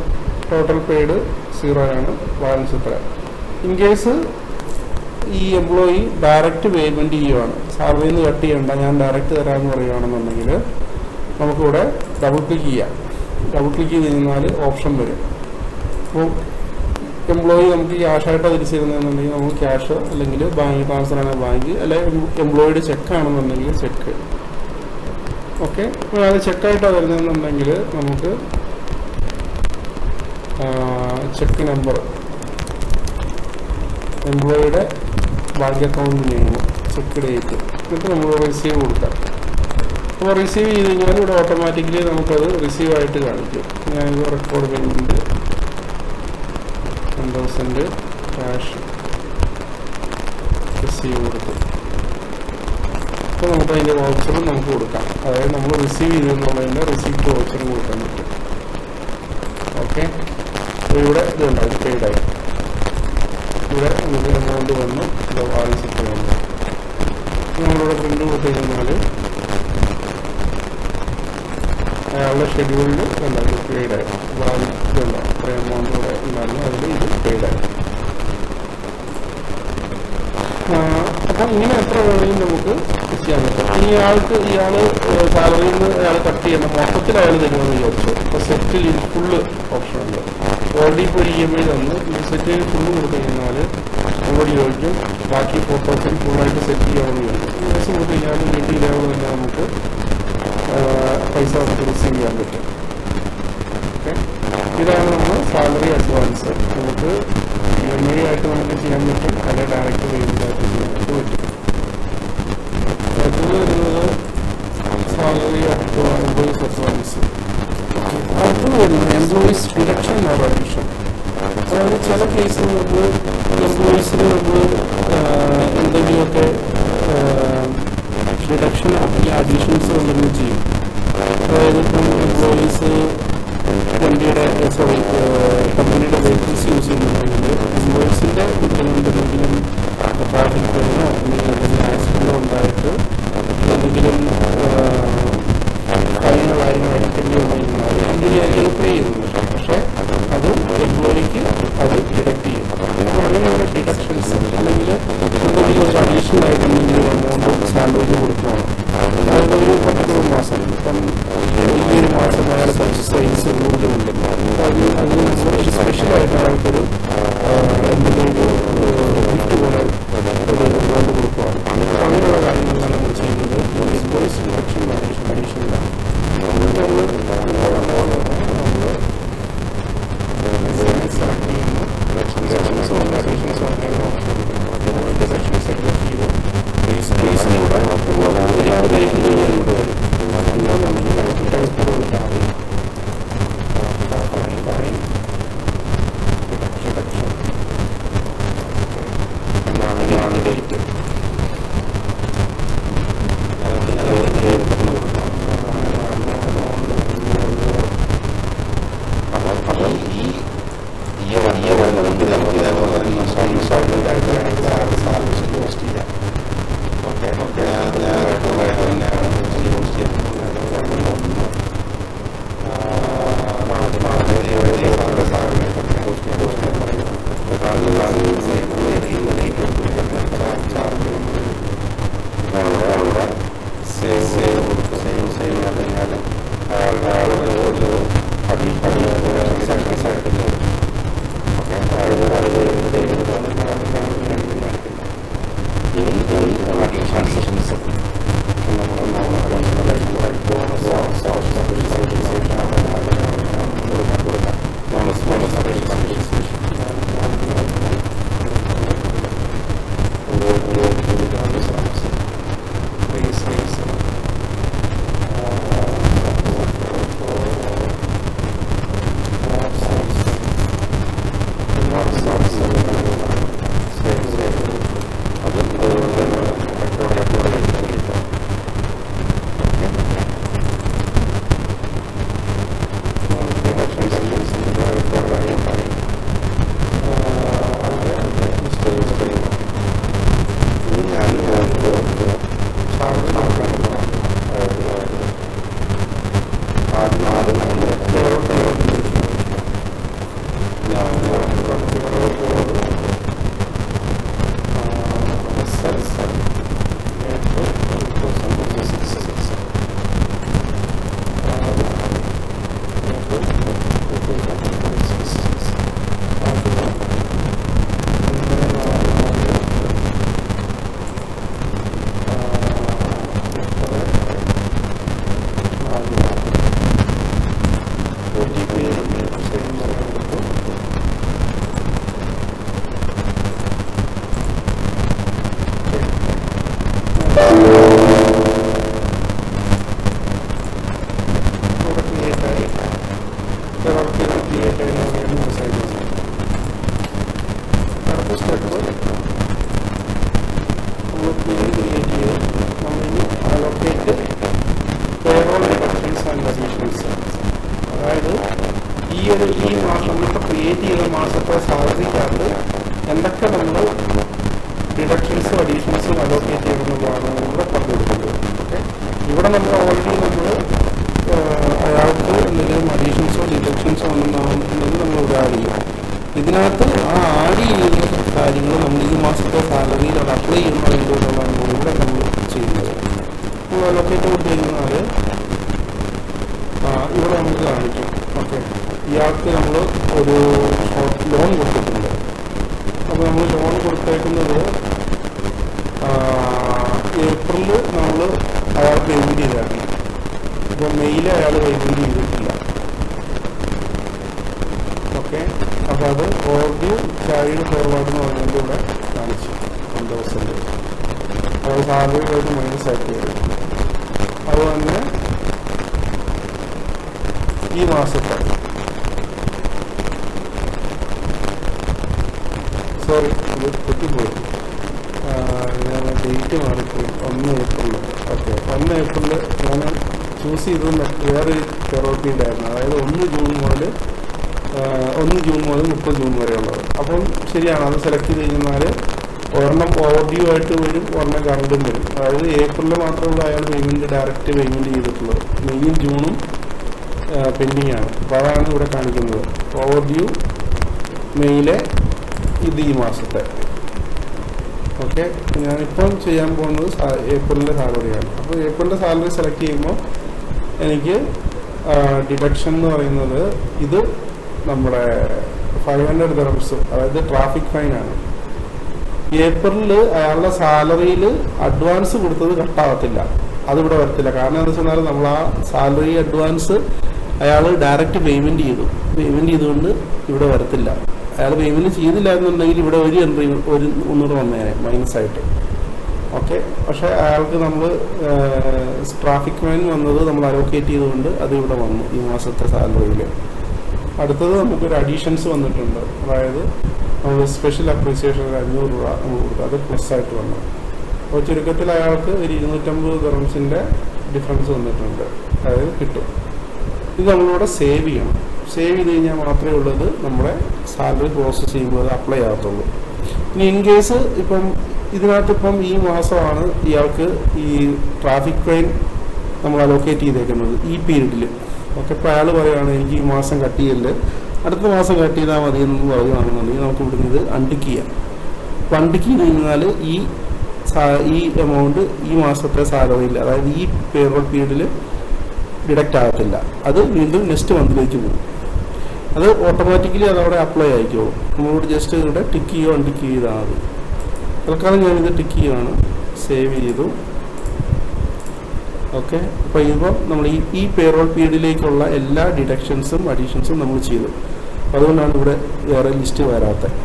ടോട്ടൽ പെയ്ഡ് 0 ആണ്, ബാലൻസ് ഇത്ര. ഇൻ കേസ് ഈ എംപ്ലോയി ഡയറക്റ്റ് പേയ്മെൻറ്റ് ചെയ്യുവാണ്, സാലറിയിൽ നിന്ന് കട്ട് ചെയ്യണ്ട, ഞാൻ ഡയറക്റ്റ് തരാമെന്ന് പറയുകയാണെന്നുണ്ടെങ്കിൽ നമുക്കിവിടെ ഡബിൾ ക്ലിക്ക് ചെയ്യാം. ഡബിൾ ക്ലിക്ക് ചെയ്ത് കഴിഞ്ഞാൽ ഓപ്ഷൻ വരും. അപ്പോൾ എംപ്ലോയി നമുക്ക് ക്യാഷായിട്ടാണ് തിരിച്ചിരുന്നതെന്നുണ്ടെങ്കിൽ നമുക്ക് ക്യാഷ്, അല്ലെങ്കിൽ ബാങ്ക് ട്രാൻസ്ഫർ ആണെങ്കിൽ ബാങ്ക്, അല്ലെങ്കിൽ എംപ്ലോയിയുടെ ചെക്കാണെന്നുണ്ടെങ്കിൽ ചെക്ക്. ഓക്കെ, അപ്പോൾ അത് ചെക്കായിട്ടാണ് വരുന്നതെന്നുണ്ടെങ്കിൽ നമുക്ക് ചെക്ക് നമ്പർ, എംപ്ലോയിയുടെ bank account name, cheque date, എന്നിട്ട് നമ്മൾ റിസീവ് കൊടുക്കാം. അപ്പോൾ റിസീവ് ചെയ്ത് കഴിഞ്ഞാൽ ഇവിടെ ഓട്ടോമാറ്റിക്കലി നമുക്കത് റിസീവ് ആയിട്ട് കാണിക്കും. ഞാനിത് റെക്കോർഡ് പേയ്മെൻറ്റ് 1000 ക്യാഷ് റിസീവ് കൊടുത്തു. അപ്പോൾ നമുക്ക് അതിൻ്റെ വൗച്ചറും നമുക്ക് കൊടുക്കാം, അതായത് നമ്മൾ റിസീവ് ചെയ്തെന്നുള്ളതിൻ്റെ റിസീപ്റ്റ് വൗച്ചറും കൊടുക്കാൻ പറ്റും. ഓക്കെ, അപ്പോൾ ഇവിടെ ഇതുണ്ടാവും പെയ്ഡായി. ഇവിടെ നമുക്ക് എമൗണ്ട് വന്നു, ബാലൻസ് ഇട്ട് വന്നു. നമ്മളിവിടെ പ്രിൻ്റ് കൊടുത്തു കഴിഞ്ഞാൽ അയാളുടെ ഷെഡ്യൂളിൽ എന്തായാലും പെയ്ഡായി. ഇതുണ്ടോ അത്ര എമൗണ്ട് ഇവിടെ ഉണ്ടായിരുന്നു, അതിൽ ഇത് പെയ്ഡായി. അപ്പം ഇങ്ങനെ എത്ര വേണമെങ്കിലും നമുക്ക് ചെയ്യാൻ പറ്റും. ഇനി ഇയാൾ സാലറിയിൽ നിന്ന് അയാൾ കട്ട് ചെയ്യണം, മൊത്തത്തിൽ അയാൾ തരുമെന്ന് വിചാരിച്ചു. അപ്പോൾ സെറ്റിൽ ഫുള്ള് ഓപ്ഷൻ ഉണ്ട്. ഓൾറെഡി ഇപ്പോൾ ഒരു EMI തന്നു, ഈ സെറ്റിൽ ഫുള്ള് കൊടുത്തു കഴിഞ്ഞാൽ നമ്മളോട് ചോദിക്കും ബാക്കി 4000 ഫുള്ളായിട്ട് സെറ്റ് ചെയ്യാമെന്ന് ചോദിക്കും. കേസ് കൊടുത്തു കഴിഞ്ഞാൽ വീട്ടിൽ ഇതേപോലെ തന്നെ നമുക്ക് പൈസ നമുക്ക് റിസീവ് ചെയ്യാൻ പറ്റും. ഓക്കെ, ഇതാണ് നമ്മൾ സാലറി അഡ്വാൻസ്. നമുക്ക് EMI ആയിട്ട് നമുക്ക് ചെയ്യാൻ പറ്റും, അല്ലെ ഡയറക്റ്റ് പേയ്മെൻ്റ് ആയിട്ട് ചെയ്യാനായിട്ട് പറ്റും. അടുത്തത് വരുന്നത് സാലറി എംപ്ലോയീസ് അഡ്വാൻസ്. അടുത്തത് വരുന്നത് എംപ്ലോയീസ് ഡിഡക്ഷൻ ഓർ അഡീഷൻ. അതായത് ചില കേസിൽ നമ്മൾ എംപ്ലോയീസിന് നമ്മൾ എന്തെങ്കിലുമൊക്കെ ഡിഡക്ഷൻ അല്ലെങ്കിൽ അഡീഷൻസ് എന്തെങ്കിലും ചെയ്യും. അതായത് ഇപ്പം എംപ്ലോയീസ് കമ്പനിയുടെ വെഹിക്കിൾസ് യൂസ് ചെയ്യുന്നുണ്ടെങ്കിൽ എംപ്ലോയീസിൻ്റെ എന്തെങ്കിലും ട്രാഫിക് ഫൈനോ അല്ലെങ്കിൽ എന്തെങ്കിലും ആക്സിഡൻറ്റോ ഉണ്ടായിട്ട് എന്തെങ്കിലും ഫൈനുകളായി മേടിക്കേണ്ടി വന്നിരിക്കുന്നത് അത് കമ്പനിയായിരിക്കും പേ ചെയ്യുന്നത്. പക്ഷേ അത് എംപ്ലോയിക്ക് അത് ഡിഡക്ട് ചെയ്യും. അപ്പോൾ അങ്ങനെയുള്ള ഡിഡക്ഷൻസ് അല്ലെങ്കിൽ എന്തെങ്കിലും ഒരു അഡീഷണൽ ആയിട്ട് എന്തെങ്കിലും എമൗണ്ട് സാലറിക്ക് കൊടുക്കുകയാണ്. അതായത് ഒരു 10 മാസം ഇപ്പം ഈ ഒരു മാസം അയാൾ കുറച്ച് സെയിൽസ് കൂടുതലുണ്ട്, അതിന് ഒരു സ്പെഷ്യലായിട്ട് അയാൾക്കൊരു എന്തെങ്കിലും ഗിഫ്റ്റ് പോലെ ഒരു എമൗണ്ട് കൊടുക്കുകയാണ്. അങ്ങനെയുള്ള കാര്യങ്ങളാണ് നമ്മൾ ചെയ്യുന്നത്. എംപ്ലോയീസ് ഡിഡക്ഷൻ അഡീഷനിലാണ് നമ്മൾ സെലക്ട് ചെയ്യുന്നു. ഡിഡക്ഷൻസ് ഉണ്ട്, അഡീഷൻസ് ഉണ്ട്, ഡിഡക്ഷൻസ് സെലക്ട് ചെയ്തു കേസിലൂടെ എന്നാണ് ഡേറ്റ്. അതായത് ഈ മാസം നമ്മളിപ്പോൾ ക്രിയേറ്റ് ചെയ്ത മാസത്തെ സാലറിക്കകത്ത് എന്തൊക്കെ നമ്മൾ ഡിഡക്ഷൻസും അഡീഷൻസും അലോക്കേറ്റ് ചെയ്യണമെന്നുള്ളതാണ് നമ്മൾ പറഞ്ഞു കൊടുക്കുന്നത്. ഓക്കെ, ഇവിടെ നമ്മൾ ഓൾറെഡി നമ്മൾ അയാൾക്ക് എന്തെങ്കിലും അഡീഷൻസോ ഡിഡക്ഷൻസോ ഉണ്ടെന്നുണ്ടെങ്കിൽ നമ്മൾ ഇവിടെ ആഡ് ചെയ്യും. ഇതിനകത്ത് ആ ആഡ് ചെയ്യുന്ന കാര്യങ്ങൾ നമ്മൾ ഈ മാസത്തെ സാലറിയിൽ അത് അപ്ലൈ ചെയ്യുന്നതിലൂടെയാണ് ഇവിടെ നമ്മൾ ചെയ്യുന്നത്. നമ്മൾ അലോക്കേറ്റ് കൊടുത്തിരിക്കുന്നത് ഇവിടെ നമുക്ക് കാണിക്കും. ഓക്കെ, ഇയാൾക്ക് നമ്മൾ ഒരു ലോൺ കൊടുത്തിട്ടുണ്ട്. അപ്പോൾ നമ്മൾ ലോൺ കൊടുത്തേക്കുന്നത് ഏപ്രിലിൽ നമ്മൾ അയാൾ പേയ്മെൻറ്റ് ചെയ്താണ്. ഇപ്പോൾ മെയ്യിൽ അയാൾ പേയ്മെൻറ്റ് ചെയ്തിട്ടില്ല. 1000. അത് സാലറിയിലേക്ക് മൈനസ് ആക്കി വരും. അതുതന്നെ ഈ മാസത്തെ സോറി ഇത് തെറ്റിപ്പോയി, ഞാൻ ഡേറ്റ് മാറിപ്പോയി. 1 ഏപ്രിൽ. ഓക്കെ, 1 ഏപ്രിൽ ഞാൻ ചൂസ് ചെയ്തത് വേറൊരു പെറോട്ടി ഉണ്ടായിരുന്നു. അതായത് 1 ജൂൺ മുതൽ 30 ജൂൺ വരെയുള്ളത്. അപ്പം ശരിയാണ്, അത് സെലക്ട് ചെയ്ത് കഴിഞ്ഞാൽ ഒരെണ്ണം ഓവർഡ്യൂ ആയിട്ട് വരും, ഒരെണ്ണം കറണ്ടും വരും. അതായത് ഏപ്രിലിൽ മാത്രമുള്ള അയാൾ പേയ്മെൻറ്റ് ഡയറക്റ്റ് പേയ്മെൻറ്റ് ചെയ്തിട്ടുള്ളത്. മെയ്യും ജൂണും പെൻഡിങ് ആണ്. അപ്പോൾ അതാണ് ഇവിടെ കാണിക്കുന്നത്. ഓവർഡ്യൂ മെയ്യിലെ ഇത് ഈ മാസത്തെ. ഓക്കെ, ഞാനിപ്പം ചെയ്യാൻ പോകുന്നത് ഏപ്രിലിൻ്റെ സാലറിയാണ്. അപ്പോൾ ഏപ്രിലിൻ്റെ സാലറി സെലക്ട് ചെയ്യുമ്പോൾ എനിക്ക് ഡിഡക്ഷൻ എന്ന് പറയുന്നത് ഇത് നമ്മുടെ 500 dirhams, അതായത് ട്രാഫിക് ഫൈനാണ്. ഏപ്രിലിൽ അയാളുടെ സാലറിയിൽ അഡ്വാൻസ് കൊടുത്തത് കട്ടാകത്തില്ല, അതിവിടെ വരത്തില്ല. കാരണം എന്താ വെച്ചാൽ നമ്മൾ ആ സാലറി അഡ്വാൻസ് അയാൾ ഡയറക്റ്റ് പേയ്മെൻറ്റ് ചെയ്തുകൊണ്ട് ഇവിടെ വരത്തില്ല. അയാൾ പേയ്മെൻറ്റ് ചെയ്തില്ല എന്നുണ്ടെങ്കിൽ ഇവിടെ ഒരു എൻട്രി ഒന്നുകൂടെ വന്നേനെ മൈനസായിട്ട്. ഓക്കെ, പക്ഷേ അയാൾക്ക് നമ്മൾ ട്രാഫിക് ഫൈൻ വന്നത് നമ്മൾ അലോക്കേറ്റ് ചെയ്തുകൊണ്ട് അത് ഇവിടെ വന്നു ഈ മാസത്തെ സാലറിയിൽ. അടുത്തത് നമുക്കൊരു അഡീഷൻസ് വന്നിട്ടുണ്ട്. അതായത് നമ്മൾ സ്പെഷ്യൽ അപ്രീസിയേഷൻ 500 രൂപ നമ്മൾ കൊടുക്കുക, അത് പ്ലസ് ആയിട്ട് വന്നു. അപ്പോൾ ചുരുക്കത്തിൽ അയാൾക്ക് ഒരു 250 dirhamsന്റെ ഡിഫറൻസ് വന്നിട്ടുണ്ട്, അതായത് കിട്ടും. ഇത് നമ്മളിവിടെ സേവ് ചെയ്യണം. സേവ് ചെയ്ത് കഴിഞ്ഞാൽ മാത്രമേ ഉള്ളത് നമ്മുടെ സാലറി പ്രോസസ്സ് ചെയ്യുമ്പോൾ അത് അപ്ലൈ ആകത്തുള്ളൂ. ഇനി ഇൻ കേസ് ഇപ്പം ഇതിനകത്തിപ്പം ഈ മാസമാണ് ഇയാൾക്ക് ഈ ട്രാഫിക് ഫൈൻ നമ്മൾ അലോക്കേറ്റ് ചെയ്തേക്കുന്നത് ഈ പീരീഡിൽ. ഓക്കെ, ഇപ്പോൾ അയാൾ പറയുകയാണ് എനിക്ക് ഈ മാസം കട്ട് ചെയ്യല്, അടുത്ത മാസം കട്ട് ചെയ്താൽ മതി എന്ന് പറയുകയാണെന്നുണ്ടെങ്കിൽ നമുക്ക് ഇവിടുന്ന് ഇത് അൺടിക്ക് ചെയ്യാം. അപ്പോൾ അൺടിക്ക് ചെയ്ത് കഴിഞ്ഞാൽ ഈ എമൗണ്ട് ഈ മാസത്തെ സാലറിയിൽ, അതായത് ഈ പേറോൾ പീരീഡിൽ ഡിഡക്റ്റ് ആകത്തില്ല. അത് വീണ്ടും നെക്സ്റ്റ് മന്തിലേക്ക് പോകും. അത് ഓട്ടോമാറ്റിക്കലി അതവിടെ അപ്ലൈ ആയിക്കോളും. നമ്മളോട് ജസ്റ്റ് ഇവിടെ ടിക്ക് ചെയ്യുകയോ അൺടിക്ക് ചെയ്താൽ മതി. തൽക്കാലം ഞാനിത് ടിക്ക് ചെയ്യുകയാണ്, സേവ് ചെയ്തു. ഓക്കെ, അപ്പോൾ ഇപ്പോൾ നമ്മൾ ഈ പേറോൾ പീരീഡിലേക്കുള്ള എല്ലാ ഡിഡക്ഷൻസും അഡീഷൻസും നമ്മൾ ചെയ്തു. അതുകൊണ്ടാണ് ഇവിടെ വേറെ ലിസ്റ്റ് വരാത്തത്.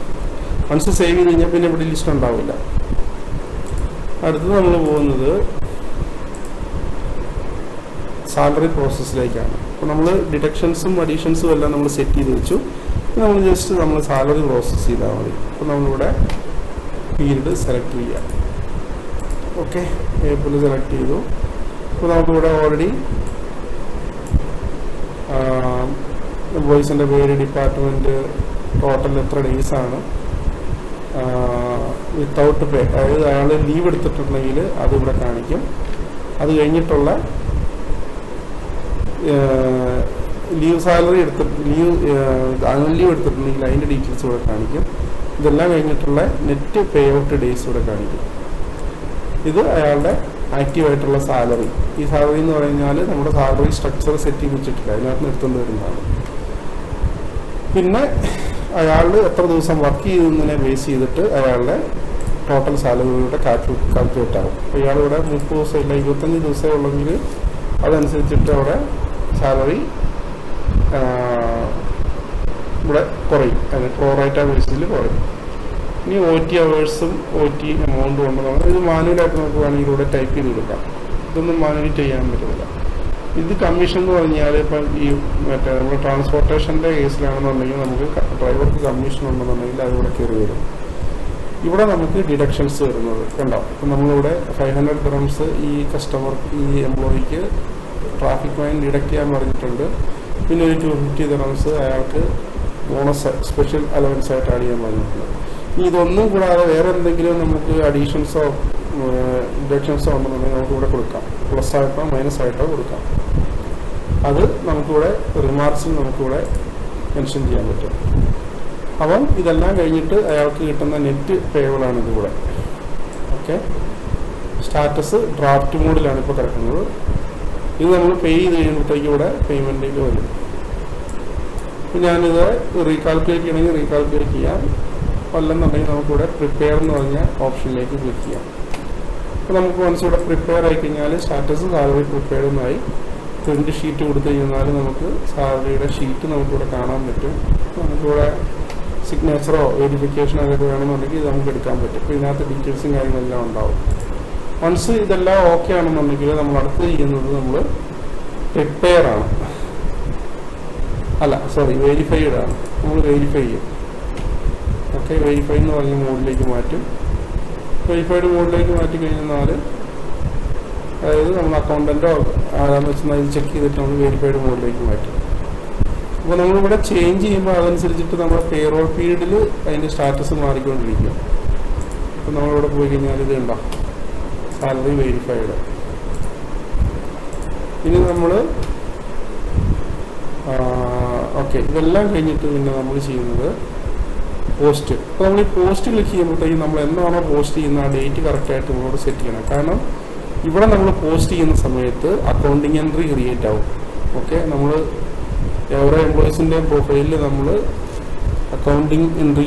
വൺസ് സേവ് ചെയ്ത് കഴിഞ്ഞാൽ പിന്നെ ഇവിടെ ലിസ്റ്റ് ഉണ്ടാവില്ല. അടുത്തത് നമ്മൾ പോകുന്നത് സാലറി പ്രോസസ്സിലേക്കാണ്. അപ്പോൾ നമ്മൾ ഡിഡക്ഷൻസും അഡീഷൻസും എല്ലാം നമ്മൾ സെറ്റ് ചെയ്ത് വെച്ചു. നമ്മൾ ജസ്റ്റ് നമ്മൾ സാലറി പ്രോസസ്സ് ചെയ്താൽ മതി. അപ്പോൾ നമ്മളിവിടെ പീരീഡ് സെലക്ട് ചെയ്യാം. ഓക്കെ, ഏപ്രിൽ സെലക്ട് ചെയ്തു. അപ്പോൾ നമുക്കിവിടെ ഓൾറെഡി എംപ്ലോയീസിൻ്റെ പേര്, ഡിപ്പാർട്ട്മെൻറ്റ്, ടോട്ടൽ എത്ര ഡേയ്സാണ്, വിത്തൗട്ട് പേ, അതായത് അയാൾ ലീവ് എടുത്തിട്ടുണ്ടെങ്കിൽ അതിവിടെ കാണിക്കും. അത് കഴിഞ്ഞിട്ടുള്ള ലീവ് സാലറി ആനുവൽ ലീവ് എടുത്തിട്ടുണ്ടെങ്കിൽ അതിൻ്റെ ഡീറ്റെയിൽസ് ഇവിടെ കാണിക്കും. ഇതെല്ലാം കഴിഞ്ഞിട്ടുള്ള നെറ്റ് പേ ഔട്ട് ഡേയ്സ് ഇവിടെ കാണിക്കും. ഇത് അയാളുടെ ആക്റ്റീവായിട്ടുള്ള സാലറി. ഈ സാലറി എന്ന് പറഞ്ഞാൽ നമ്മുടെ സാലറി സ്ട്രക്ചർ സെറ്റ് ചെയ്ത് വെച്ചിട്ടില്ല, അതിനകത്ത് എടുത്തുകൊണ്ട് വരുന്നതാണ്. പിന്നെ അയാളുടെ എത്ര ദിവസം വർക്ക് ചെയ്തതിനെ ബേസ് ചെയ്തിട്ട് അയാളുടെ ടോട്ടൽ സാലറിയുടെ കാൽക്കുലേറ്റ് ആകും. അപ്പോൾ ഇയാളിവിടെ 30 ദിവസം ഇല്ല 25 ദിവസമേ ഉള്ളെങ്കിൽ അതനുസരിച്ചിട്ട് അവിടെ സാലറി ഇവിടെ കുറയും, അതിന് പ്രോറൈറ്റ ബേസിൽ കുറയും. ഇനി OT അവേഴ്സും OT എമൗണ്ടും ഉണ്ടെന്നാണ്. ഇത് മാനുവലായിട്ട് നമുക്ക് വേണമെങ്കിൽ ഇവിടെ ടൈപ്പ് ചെയ്ത് കൊടുക്കാം. ഇതൊന്നും മാനുവലി ചെയ്യാൻ പറ്റില്ല. ഇത് കമ്മീഷൻ എന്ന് പറഞ്ഞാൽ ഇപ്പം ഈ മറ്റേ നമ്മൾ ട്രാൻസ്പോർട്ടേഷൻ്റെ കേസിലാണെന്നുണ്ടെങ്കിൽ നമുക്ക് ഡ്രൈവർക്ക് കമ്മീഷൻ ഉണ്ടെന്നുണ്ടെങ്കിൽ അതിവിടെ കയറി വരും. ഇവിടെ നമുക്ക് ഡിഡക്ഷൻസ് വരുന്നത് കണ്ടോ. ഇപ്പം നമ്മളിവിടെ 500 dirhams ഈ ഈ എംപ്ലോയിക്ക് ട്രാഫിക് ഫൈൻ ഡിഡക്റ്റ് ചെയ്യാൻ പറഞ്ഞിട്ടുണ്ട്. പിന്നെ ഒരു 250 dirhams അയാൾക്ക് ബോണസ് സ്പെഷ്യൽ അലവൻസ് ആയിട്ട് ആഡ് ചെയ്യാൻ പറഞ്ഞിട്ടുണ്ട്. ഇനി ഇതൊന്നും കൂടാതെ വേറെ എന്തെങ്കിലും നമുക്ക് അഡീഷൻസോ ഡിഡക്ഷൻസോ ഉണ്ടെന്നുണ്ടെങ്കിൽ നമുക്കിവിടെ കൊടുക്കാം. പ്ലസ് ആയിട്ടോ മൈനസ് ആയിട്ടോ കൊടുക്കാം. അത് നമുക്കിവിടെ റിമാർക്സിൽ നമുക്കിവിടെ മെൻഷൻ ചെയ്യാൻ പറ്റും. അപ്പം ഇതെല്ലാം കഴിഞ്ഞിട്ട് അയാൾക്ക് കിട്ടുന്ന നെറ്റ് പേബിളാണ് ഇതിവിടെ. ഓക്കെ, സ്റ്റാറ്റസ് ഡ്രാഫ്റ്റ് മോഡിലാണ് ഇപ്പോൾ കിടക്കുന്നത്. ഇത് നമ്മൾ പേ ചെയ്ത് കഴിയുമ്പോഴത്തേക്ക് ഇവിടെ പേയ്മെൻറ്റിലേക്ക് വരും. അപ്പോൾ ഞാനിത് റീകാൽക്കുലേറ്റ് ചെയ്യണമെങ്കിൽ റീകാൽക്കുലേറ്റ് ചെയ്യാം. അല്ലെന്നുണ്ടെങ്കിൽ നമുക്കിവിടെ പ്രിപ്പയർ എന്ന് പറഞ്ഞ ഓപ്ഷനിലേക്ക് ക്ലിക്ക് ചെയ്യാം. അപ്പോൾ നമുക്ക് വൺസ് ഇവിടെ പ്രിപ്പയർ ആയി കഴിഞ്ഞാൽ സ്റ്റാറ്റസ് സാലറി പ്രിപ്പയർഡ് എന്നായി. പ്രിൻ്റ് ഷീറ്റ് കൊടുത്തു കഴിഞ്ഞാൽ നമുക്ക് സാലറിയുടെ ഷീറ്റ് നമുക്കിവിടെ കാണാൻ പറ്റും. നമുക്കിവിടെ സിഗ്നേച്ചറോ വെരിഫിക്കേഷനോ ഒക്കെ വേണമെന്നുണ്ടെങ്കിൽ ഇത് നമുക്ക് എടുക്കാൻ പറ്റും. അപ്പോൾ ഇതിനകത്ത് ഡീറ്റെയിൽസും കാര്യങ്ങളെല്ലാം ഉണ്ടാവും. വൺസ് ഇതെല്ലാം ഓക്കെ ആണെന്നുണ്ടെങ്കിൽ നമ്മൾ അടുത്ത് ചെയ്യുന്നത് നമ്മൾ പ്രിപ്പയർ ആണ്, അല്ല സോറി വെരിഫൈഡ് ആണ്. നമ്മൾ വെരിഫൈ ചെയ്യും. ഓക്കെ, വെരിഫൈ എന്ന് പറഞ്ഞ മോഡിലേക്ക് മാറ്റും. വെരിഫൈഡ് മോഡിലേക്ക് മാറ്റി കഴിഞ്ഞാൽ അതായത് നമ്മൾ അക്കൗണ്ടൻറ്റോ ആരാന്ന് വെച്ചാൽ ഇത് ചെക്ക് ചെയ്തിട്ട് നമ്മൾ വെരിഫൈഡ് മോഡിലേക്ക് മാറ്റും. അപ്പോൾ നമ്മളിവിടെ ചേഞ്ച് ചെയ്യുമ്പോൾ അതനുസരിച്ചിട്ട് നമ്മുടെ പേറോൾ പീരീഡിൽ അതിൻ്റെ സ്റ്റാറ്റസ് മാറിക്കൊണ്ടിരിക്കും. അപ്പോൾ നമ്മളിവിടെ പോയി കഴിഞ്ഞാൽ ഇത് ഉണ്ടാവും സാലറി വെരിഫൈഡ്. ഇനി നമ്മൾ ഓക്കെ, ഇതെല്ലാം കഴിഞ്ഞിട്ട് പിന്നെ നമ്മൾ ചെയ്യുന്നത് പോസ്റ്റ്. അപ്പോൾ നമ്മൾ ഈ പോസ്റ്റ് ക്ലിക്ക് ചെയ്യുമ്പോഴത്തേക്കും നമ്മൾ എന്നാണോ പോസ്റ്റ് ചെയ്യുന്ന ആ ഡേറ്റ് കറക്റ്റായിട്ട് നമ്മളോട് സെറ്റ് ചെയ്യണം. കാരണം ഇവിടെ നമ്മൾ പോസ്റ്റ് ചെയ്യുന്ന സമയത്ത് അക്കൗണ്ടിങ് എൻട്രി ക്രിയേറ്റ് ആവും. ഓക്കെ, നമ്മൾ ഓരോ എംപ്ലോയീസിൻ്റെയും പ്രൊഫൈലിൽ നമ്മൾ അക്കൗണ്ടിങ് എൻട്രി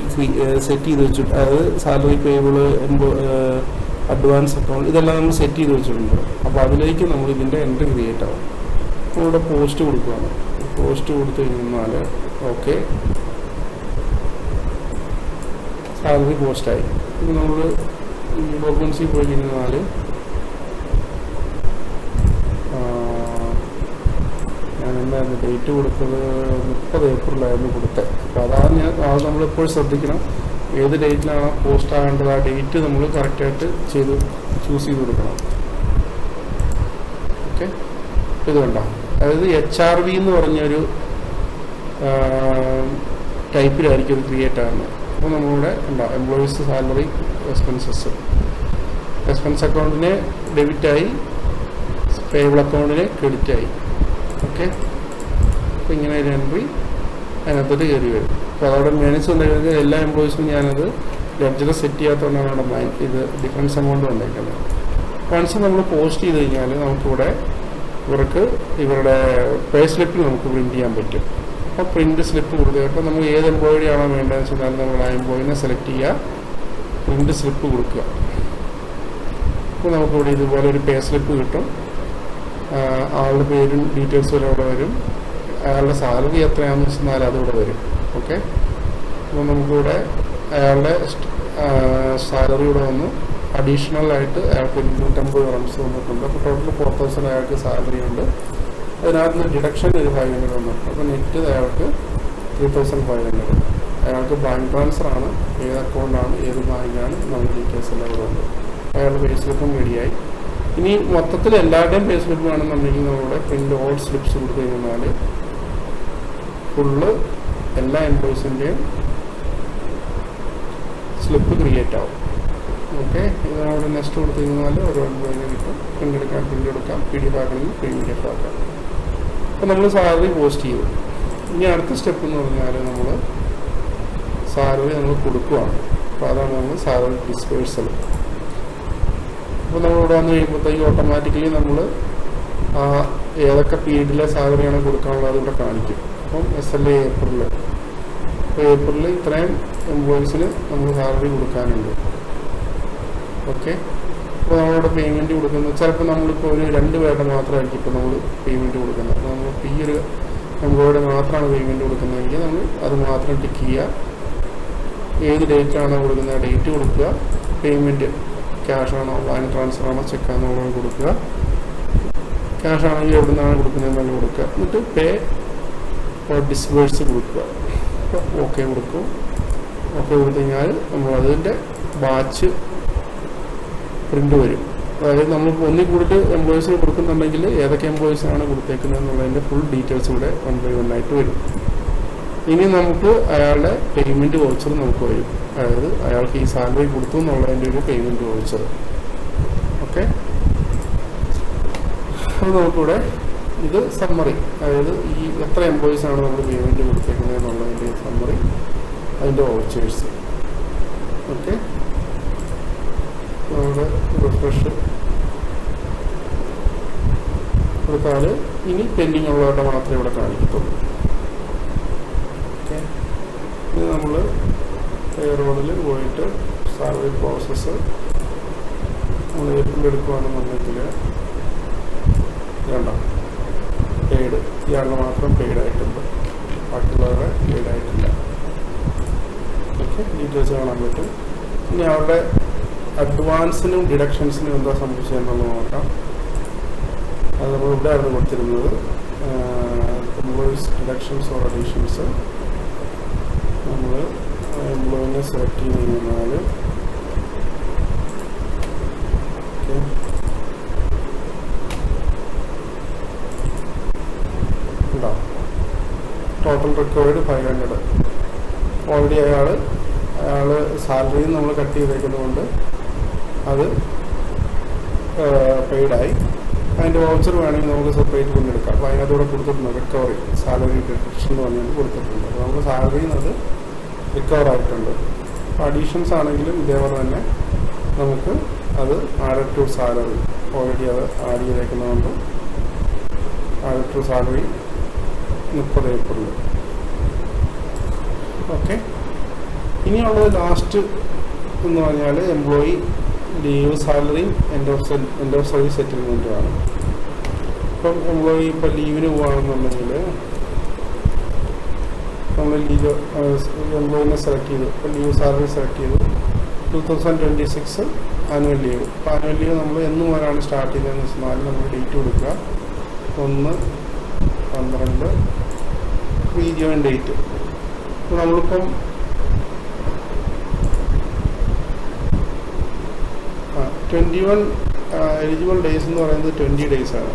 സെറ്റ് ചെയ്ത് വെച്ചിട്ട്, അതായത് സാലറി പേബിൾ, അഡ്വാൻസ് അക്കൗണ്ട്, ഇതെല്ലാം നമ്മൾ സെറ്റ് ചെയ്ത് വെച്ചിട്ടുണ്ട്. അപ്പോൾ അതിലേക്ക് നമ്മൾ ഇതിൻ്റെ എൻട്രി ക്രിയേറ്റ് ആവും. ഇവിടെ പോസ്റ്റ് കൊടുക്കുകയാണ്. പോസ്റ്റ് കൊടുത്തു കഴിഞ്ഞാൽ ഓക്കെ, സാലറി പോസ്റ്റായി. ഇത് നമ്മൾ ഡോക്യുമെൻസിൽ പോയി കഴിഞ്ഞാൽ ഞാൻ എന്തായിരുന്നു ഡേറ്റ് കൊടുത്തത് 30 ഏപ്രിലായിരുന്നു കൊടുത്തത്. അപ്പോൾ അതാണ് അത് നമ്മളെപ്പോഴും ശ്രദ്ധിക്കണം. ഏത് ഡേറ്റിലാണ് പോസ്റ്റ് ആകേണ്ടത് ആ ഡേറ്റ് നമ്മൾ കറക്റ്റായിട്ട് ചൂസ് ചെയ്ത് കൊടുക്കണം. ഓക്കെ, ഇത് കണ്ടോ, അതായത് HRV എന്ന് പറഞ്ഞൊരു ടൈപ്പിലായിരിക്കും ഇത് ക്രിയേറ്റ് ആകുന്നത്. അപ്പോൾ നമ്മളിവിടെ ഉണ്ടോ എംപ്ലോയീസ് സാലറി എക്സ്പെൻസ് അക്കൗണ്ടിന് ഡെബിറ്റായി, പേബിൾ അക്കൗണ്ടിന് ക്രെഡിറ്റായി. ഓക്കെ, അപ്പോൾ ഇങ്ങനെ ഒരു എൻട്രി അതിനകത്തോട്ട് കയറി വരും. അപ്പോൾ അതവിടെ മാനേജ് ഉണ്ടായിരുന്നത് എല്ലാ എംപ്ലോയീസും ഞാനത് ലെഡ്ജർ സെറ്റ് ചെയ്യാത്തതുകൊണ്ടാണ് അവിടെ ഇത് ഡിഫറൻസ് എമൗണ്ട് ഉണ്ടായിരിക്കുന്നത്. വൺസ് നമ്മൾ പോസ്റ്റ് ചെയ്ത് കഴിഞ്ഞാൽ നമുക്കിവിടെ ഇവർക്ക് ഇവരുടെ പേ സ്ലിപ്പിൽ നമുക്ക് പ്രിൻറ്റ് ചെയ്യാൻ പറ്റും. അപ്പോൾ പ്രിൻറ്റ് സ്ലിപ്പ് കൊടുത്തിട്ട് നമ്മൾ ഏത് എംപ്ലോയിയുടെ ആണോ വേണ്ടതെന്ന് വെച്ചാൽ നമ്മൾ ആ എംപ്ലോയിനെ സെലക്ട് ചെയ്യുക, പ്രിൻറ്റ് സ്ലിപ്പ് കൊടുക്കുക. അപ്പോൾ നമുക്കിവിടെ ഇതുപോലെ ഒരു പേ സ്ലിപ്പ് കിട്ടും. ആളുടെ പേരും ഡീറ്റെയിൽസും വരെ അവിടെ വരും. അയാളുടെ സാലറി എത്രയാണെന്ന് വെച്ചാൽ അതിവിടെ വരും. ഓക്കെ, അപ്പോൾ നമുക്കിവിടെ അയാളുടെ സാലറി ഇവിടെ വന്നു. അഡീഷണൽ ആയിട്ട് അയാൾക്ക് 250 റംസ് വന്നിട്ടുണ്ട്. അപ്പോൾ ടോട്ടൽ 4000 അയാൾക്ക് സാലറി ഉണ്ട്. അതിനകത്ത് നിന്ന് ഡിഡക്ഷൻ ഒരു 500 വന്നിട്ടുണ്ട്. അപ്പോൾ നെറ്റ് അയാൾക്ക് 3500. അയാൾക്ക് ബാങ്ക് ട്രാൻസ്ഫർ ആണ്, ഏത് അക്കൗണ്ടാണ്, ഏത് ബാങ്കാണ്, നമ്മുടെ ഡീറ്റെയിൽസ് എല്ലാം ഇവിടെ ഉണ്ട്. അയാളുടെ പേ സ്ലിപ്പും റെഡിയായി. ഇനി മൊത്തത്തിൽ എല്ലാവരുടെയും പേ സ്ലിപ്പ് വേണമെന്നുണ്ടെങ്കിൽ നമ്മുടെ പ്രിൻ്റ് ഓൾ സ്ലിപ്സ് കൊടുത്തു കഴിഞ്ഞാൽ ഫുള്ള് എല്ലാ എംപ്ലോയീസിൻ്റെയും സ്ലിപ്പ് ക്രിയേറ്റ് ആവും. ഓക്കെ, ഇതവിടെ നെക്സ്റ്റ് കൊടുത്തു കഴിഞ്ഞാൽ ഓരോ എംപ്ലോയിനെ കിട്ടും. പ്രിൻ്റ് എടുക്കാം, PDF ആക്കണമെങ്കിൽ PDF ആക്കാം. അപ്പോൾ നമ്മൾ സാലറി പോസ്റ്റ് ചെയ്തു. ഇനി അടുത്ത സ്റ്റെപ്പ് എന്ന് പറഞ്ഞാൽ നമ്മൾ സാലറി നമ്മൾ കൊടുക്കുകയാണ്. അപ്പോൾ അതാണ് നമ്മൾ സാലറി ഡിസ്പേഴ്സൽ. അപ്പോൾ നമ്മളിവിടെ വന്ന് കഴിയുമ്പോഴത്തേക്ക് ഓട്ടോമാറ്റിക്കലി നമ്മൾ ഏതൊക്കെ പീരീഡിലെ സാലറിയാണ് കൊടുക്കാനുള്ളത് അതിവിടെ കാണിക്കും. അപ്പം SLA ഏപ്രിലിൽ ഇത്രയും എംപ്ലോയീസിന് നമ്മൾ സാലറി കൊടുക്കാനുണ്ട്. ഓക്കെ, അപ്പോൾ നമ്മളിവിടെ പേയ്മെൻറ്റ് കൊടുക്കുന്നത് ചിലപ്പോൾ നമ്മളിപ്പോൾ ഒരു 2 പേരുടെ മാത്രമായിരിക്കും ഇപ്പോൾ നമ്മൾ പേയ്മെൻറ്റ് കൊടുക്കുന്നത്. അപ്പോൾ നമ്മളിപ്പോൾ ഈ ഒരു എംപ്ലോയിയുടെ മാത്രമാണ് പേയ്മെൻറ്റ് കൊടുക്കുന്നതെങ്കിൽ നമ്മൾ അത് മാത്രം ടിക്ക് ചെയ്യുക. ഏത് ഡേറ്റാണോ കൊടുക്കുന്നത് ഡേറ്റ് കൊടുക്കുക. പേയ്മെൻറ്റ് ക്യാഷ് ആണോ, ബാങ്ക് ട്രാൻസ്ഫർ ആണോ, ചെക്കാണോ കൊടുക്കുക. ക്യാഷ് ആണെങ്കിൽ എവിടെ നിന്നാണ് കൊടുക്കുന്നതെന്ന് കൊടുക്കുക. എന്നിട്ട് പേ ഓർ ഡിസ്ബേഴ്സ് കൊടുക്കുക. അപ്പോൾ ഓക്കെ കൊടുക്കും. ഓക്കെ കൊടുത്തു കഴിഞ്ഞാൽ നമ്മളതിൻ്റെ ബാച്ച് പ്രിൻ്റ് വരും. അതായത് നമ്മളിപ്പോൾ ഒന്നിൽ കൂടുതൽ എംപ്ലോയീസിന് കൊടുക്കുന്നുണ്ടെങ്കിൽ ഏതൊക്കെ എംപ്ലോയീസിനാണ് കൊടുത്തേക്കുന്നത് എന്നുള്ളതിൻ്റെ ഫുൾ ഡീറ്റെയിൽസ് ഇവിടെ 1 by 1 ആയിട്ട് വരും. ഇനി നമുക്ക് അയാളുടെ പേയ്മെൻറ്റ് വൗച്ചർ നമുക്ക് വരും. അതായത് അയാൾക്ക് ഈ സാലറി കൊടുത്തു എന്നുള്ളതിൻ്റെ ഒരു പേയ്മെൻറ്റ് വൗച്ചർ. ഓക്കെ, അത് നമുക്കിവിടെ ഇത് സമ്മറി, അതായത് ഈ എത്ര എംപ്ലോയീസാണ് നമ്മൾ പേയ്മെൻറ്റ് കൊടുത്തേക്കുന്നത് എന്നുള്ളതിൻ്റെ സമ്മറി, അതിൻ്റെ വൗച്ചേഴ്സ്. ഓക്കെ, നമ്മുടെ റിഫ്രഷ് കൊടുത്താൽ ഇനി പെൻഡിങ് ഉള്ളവരുടെ മാത്രമേ ഇവിടെ കാണിക്കത്തുള്ളൂ. ഓക്കെ, ഇത് നമ്മൾ പേറോളിൽ പോയിട്ട് സാലറി പ്രോസസ്സ് നമ്മൾ ഏപ്രിൽ എടുക്കുകയാണെന്നുണ്ടെങ്കിൽ വേണ്ട പെയ്ഡ്, ഇയാളുടെ മാത്രം പെയ്ഡായിട്ടുണ്ട്, ബാക്കിയുള്ളവരെ പെയ്ഡായിട്ടില്ല. ഓക്കെ, ഡീറ്റെയിൽസ് കാണാൻ പറ്റും. ഇനി അവരുടെ അഡ്വാൻസിനും ഡിഡക്ഷൻസിനും എന്താ സംഭവിച്ചതെന്നുള്ളത് നോക്കാം. അത് നമ്മൾ ഇവിടെ ആയിരുന്നു കൊടുത്തിരുന്നത്. എംപ്ലോയീസ് ഡിഡക്ഷൻസ് ഓർ അഡീഷൻസ് നമ്മൾ എംപ്ലോയിനെ സെലക്ട് ചെയ്ത് കഴിഞ്ഞാൽ ഓക്കെ, ഉണ്ടാവും. Total recovered 500. ഓൾറെഡി അയാൾ സാലറിയിൽ നമ്മൾ കട്ട് ചെയ്തേക്കുന്നതുകൊണ്ട് അത് പെയ്ഡായി. അതിൻ്റെ വൗച്ചർ വേണമെങ്കിൽ നമുക്ക് സെപ്പറേറ്റ് കൊണ്ടെടുക്കാം. അപ്പോൾ അതിനകത്തൂടെ കൊടുത്തിട്ടുണ്ട് റിക്കവറി, സാലറി ഡിഡക്ഷൻ എന്ന് പറഞ്ഞാൽ കൊടുത്തിട്ടുണ്ട്. അപ്പോൾ നമ്മൾ സാലറിയിൽ നിന്ന് അത് റിക്കവർ ആയിട്ടുണ്ട്. അപ്പോൾ അഡീഷൻസ് ആണെങ്കിലും ഇതേപോലെ തന്നെ നമുക്ക് അത് ആഡ് ടു സാലറി, ഓൾറെഡി അത് ആഡ് ചെയ്തേക്കുന്നതുകൊണ്ട് add to salary 30 April. Okay, ഇനിയുള്ളത് ലാസ്റ്റ് എന്ന് പറഞ്ഞാൽ employee leave salary end of service സെറ്റിൽമെൻറ്റുമാണ്. ഇപ്പം എംപ്ലോയി ഇപ്പോൾ ലീവിന് പോവുകയാണെന്നുണ്ടെങ്കിൽ നമ്മൾ എംപ്ലോയിനെ സെലക്ട് ചെയ്തു. ഇപ്പോൾ ലീവ് സാലറി സെലക്ട് ചെയ്തു. 2026 ആനുവൽ ലീവ്. ഇപ്പോൾ ആനുവൽ ലീവ് നമ്മൾ എന്ന് മുതലാണ് സ്റ്റാർട്ട് ചെയ്തതെന്ന് വെച്ചാൽ നമ്മൾ ഡേറ്റ് കൊടുക്കുക. 1/12 റീജോയിൻ ഡേറ്റ്. ഇപ്പോൾ നമ്മളിപ്പം 21 എലിജിബിൾ ഡേയ്സ് എന്ന് പറയുന്നത് 20 ഡേയ്സാണ്.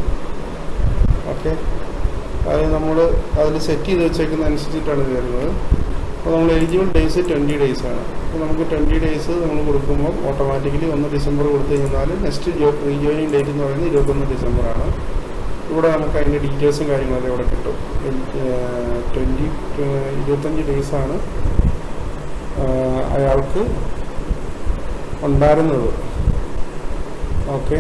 ഓക്കെ, അത് നമ്മൾ അതിൽ സെറ്റ് ചെയ്ത് വെച്ചേക്കുന്ന അനുസരിച്ചിട്ടാണ് കയറുന്നത്. അപ്പോൾ നമ്മൾ എലിജിബിൾ ഡേയ്സ് 20 ഡേയ്സാണ്. അപ്പോൾ നമുക്ക് 20 ഡേയ്സ് നമ്മൾ കൊടുക്കുമ്പോൾ ഓട്ടോമാറ്റിക്കലി 1 ഡിസംബർ കൊടുത്തു കഴിഞ്ഞാൽ നെക്സ്റ്റ് റീജോയിനിങ് ഡേറ്റ് എന്ന് പറയുന്നത് 21 ഡിസംബറാണ്. ഇവിടെ നമുക്ക് അതിൻ്റെ ഡീറ്റെയിൽസും കാര്യങ്ങളൊക്കെ ഇവിടെ കിട്ടും. 25 ഡേയ്സാണ് അയാൾക്ക് ഉണ്ടായിരുന്നത്. Okay,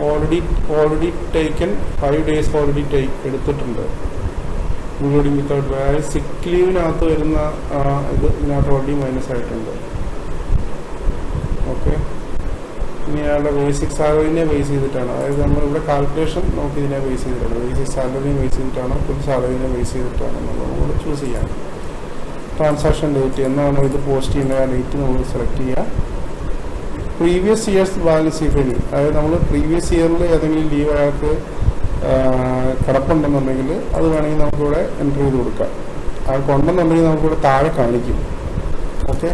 already taken 5 days already എടുത്തിട്ടുണ്ട്, ഇൻക്ലൂഡിങ് വിത്തൗട്ട്. അതായത് സിക്ക് ലീവിനകത്ത് വരുന്ന ഇത് ഇതിനകത്ത് ഓൾറെഡി മൈനസ് ആയിട്ടുണ്ട്. ഓക്കെ, ഇനി അയാളുടെ ബേസിക് സാലറിനെ ബേസ് ചെയ്തിട്ടാണ്, അതായത് നമ്മളിവിടെ കാൽക്കുലേഷൻ നമുക്ക് ഇതിനെ ബേസ് ചെയ്തിട്ടാണ്, ബേസിക് സാലറിനെ ബേസ് ചെയ്തിട്ടാണോ ഫുൾ സാലറിനെ ബേസ് ചെയ്തിട്ടാണോ നമ്മൾ ചൂസ് ചെയ്യാം. ട്രാൻസാക്ഷൻ ഡേറ്റ് എന്നാണ് ഇത് പോസ്റ്റ് ചെയ്യുന്ന ഡേറ്റ് നമ്മൾ സെലക്ട് ചെയ്യുക. പ്രീവിയസ് ഇയേഴ്സ് ബാലൻസ് ഷീറ്റ്, അതായത് നമ്മൾ പ്രീവിയസ് ഇയറിൽ ഏതെങ്കിലും ലീവ് അയാൾക്ക് കിടപ്പുണ്ടെന്നുണ്ടെങ്കിൽ അത് വേണമെങ്കിൽ നമുക്കിവിടെ എൻട്രി ചെയ്ത് കൊടുക്കാം. അയാൾക്ക് ഉണ്ടെന്നുണ്ടെങ്കിൽ നമുക്കിവിടെ താഴെ കാണിക്കും. ഓക്കെ,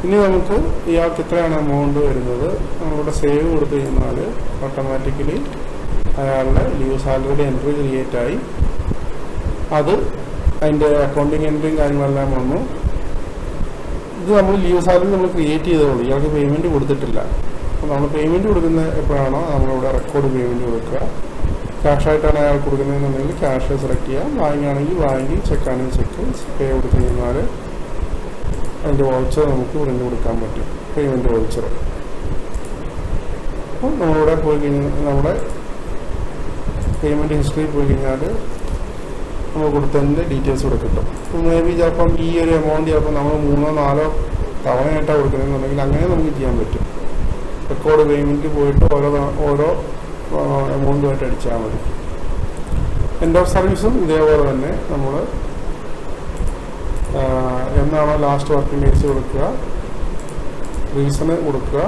ഇനി നമുക്ക് ഇയാൾക്ക് എത്രയാണ് എമൗണ്ട് വരുന്നത് നമ്മളിവിടെ സേവ് കൊടുത്തു കഴിഞ്ഞാൽ ഓട്ടോമാറ്റിക്കലി അയാളുടെ ലീവ് സാലറിയുടെ എൻട്രി ക്രിയേറ്റ് ആയി. അത് അതിൻ്റെ അക്കൗണ്ടിങ് എൻട്രിയും കാര്യങ്ങളെല്ലാം വന്നു. ഇത് നമ്മൾ ലീവ് സാലറി നമ്മൾ ക്രിയേറ്റ് ചെയ്തോളൂ, ഇയാൾക്ക് പേയ്മെൻറ്റ് കൊടുത്തിട്ടില്ല. അപ്പോൾ നമ്മൾ പേയ്മെൻറ്റ് കൊടുക്കുന്ന എപ്പോഴാണോ നമ്മളിവിടെ റെക്കോർഡ് പേയ്മെൻറ്റ് കൊടുക്കുക. ക്യാഷായിട്ടാണ് അയാൾ കൊടുക്കുന്നതെന്നുണ്ടെങ്കിൽ ക്യാഷ് സെലക്ട് ചെയ്യാം, ബാങ്കാണെങ്കിൽ ബാങ്ക്, ചെക്കാണെങ്കിൽ ചെക്ക്. പേ കൊടുത്തു കഴിഞ്ഞാൽ അതിൻ്റെ വൗച്ചർ നമുക്ക് പ്രിൻ്റ് കൊടുക്കാൻ പറ്റും, പേയ്മെൻറ്റ് വൗച്ചർ. അപ്പോൾ നമ്മളിവിടെ പോയി കഴിഞ്ഞാൽ നമ്മുടെ പേയ്മെൻറ്റ് ഹിസ്റ്ററി പോയി കഴിഞ്ഞാൽ നമ്മൾ കൊടുത്തതിൻ്റെ ഡീറ്റെയിൽസ് ഇവിടെ കിട്ടും. അപ്പോൾ മേ ബി ചിലപ്പം ഈ ഒരു എമൗണ്ട് ചിലപ്പോൾ നമ്മൾ 3-4 തവണയായിട്ടാണ് കൊടുക്കുന്നതെന്നുണ്ടെങ്കിൽ അങ്ങനെ നമുക്ക് ചെയ്യാൻ പറ്റും. റെക്കോർഡ് പേയ്മെൻറ്റ് പോയിട്ട് ഓരോ എമൗണ്ടുമായിട്ട് അടിച്ചാൽ മതി. എൻഡ് ഓഫ് സർവീസും ഇതേപോലെ തന്നെ നമ്മൾ എന്നാണോ ലാസ്റ്റ് വർക്കിംഗ് ഡേയ്സ് കൊടുക്കുക, റീസണ് കൊടുക്കുക,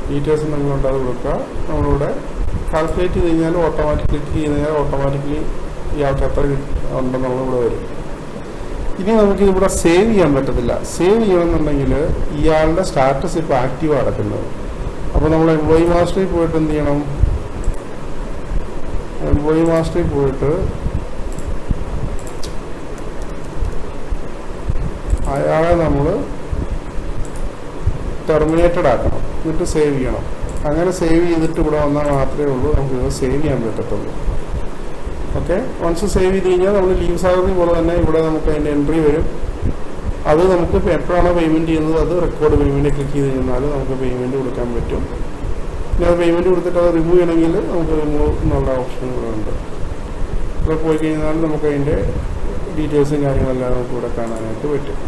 ഡീറ്റെയിൽസ് എന്തെങ്കിലും അത് കൊടുക്കുക. നമ്മളിവിടെ കാൽക്കുലേറ്റ് ചെയ്ത് കഴിഞ്ഞാൽ ഓട്ടോമാറ്റിക്കലി ക്ലിക്ക് ചെയ്ത് കഴിഞ്ഞാൽ ഓട്ടോമാറ്റിക്കലി ഇയാൾക്ക് എത്ര ഉണ്ടെന്നുള്ളത് ഇവിടെ വരും. ഇനി നമുക്കിതിവിടെ സേവ് ചെയ്യാൻ പറ്റത്തില്ല. സേവ് ചെയ്യണമെന്നുണ്ടെങ്കിൽ ഇയാളുടെ സ്റ്റാറ്റസ് ഇപ്പോൾ ആക്റ്റീവ് നടക്കുന്നത്. അപ്പോൾ നമ്മൾ എംപ്ലോയി മാസ്റ്ററിൽ പോയിട്ട് എന്ത് ചെയ്യണം, എംപ്ലോയി മാസ്റ്ററിൽ പോയിട്ട് അയാളെ നമ്മൾ ടെർമിനേറ്റഡ് ആക്കണം, എന്നിട്ട് സേവ് ചെയ്യണം. അങ്ങനെ സേവ് ചെയ്തിട്ട് ഇവിടെ വന്നാൽ മാത്രമേ ഉള്ളൂ നമുക്ക് സേവ് ചെയ്യാൻ പറ്റത്തുള്ളൂ. ഓക്കെ, വൺസ് സേവ് ചെയ്ത് കഴിഞ്ഞാൽ നമ്മൾ ലീവ് സാലറി പോലെ തന്നെ ഇവിടെ നമുക്ക് അതിൻ്റെ എൻട്രി വരും. അത് നമുക്ക് എപ്പോഴാണോ പേയ്മെൻറ്റ് ചെയ്യുന്നത് അത് റെക്കോർഡ് പേയ്മെൻറ്റ് ക്ലിക്ക് ചെയ്ത് കഴിഞ്ഞാൽ നമുക്ക് പേയ്മെൻറ്റ് കൊടുക്കാൻ പറ്റും. പിന്നെ അത് പേയ്മെൻറ്റ് കൊടുത്തിട്ട് അത് റിമൂവ് ചെയ്യണമെങ്കിൽ നമുക്ക് റിമൂവ് എന്നുള്ള ഓപ്ഷൻ കൂടെ ഉണ്ട്. ഇവിടെ പോയി കഴിഞ്ഞാൽ നമുക്ക് അതിൻ്റെ ഡീറ്റെയിൽസും കാര്യങ്ങളെല്ലാം നമുക്ക് ഇവിടെ കാണാനായിട്ട് പറ്റും.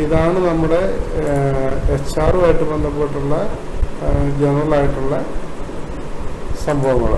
ഇതാണ് നമ്മുടെ HR ബന്ധപ്പെട്ടുള്ള ജനറൽ ആയിട്ടുള്ള സംഭവങ്ങൾ.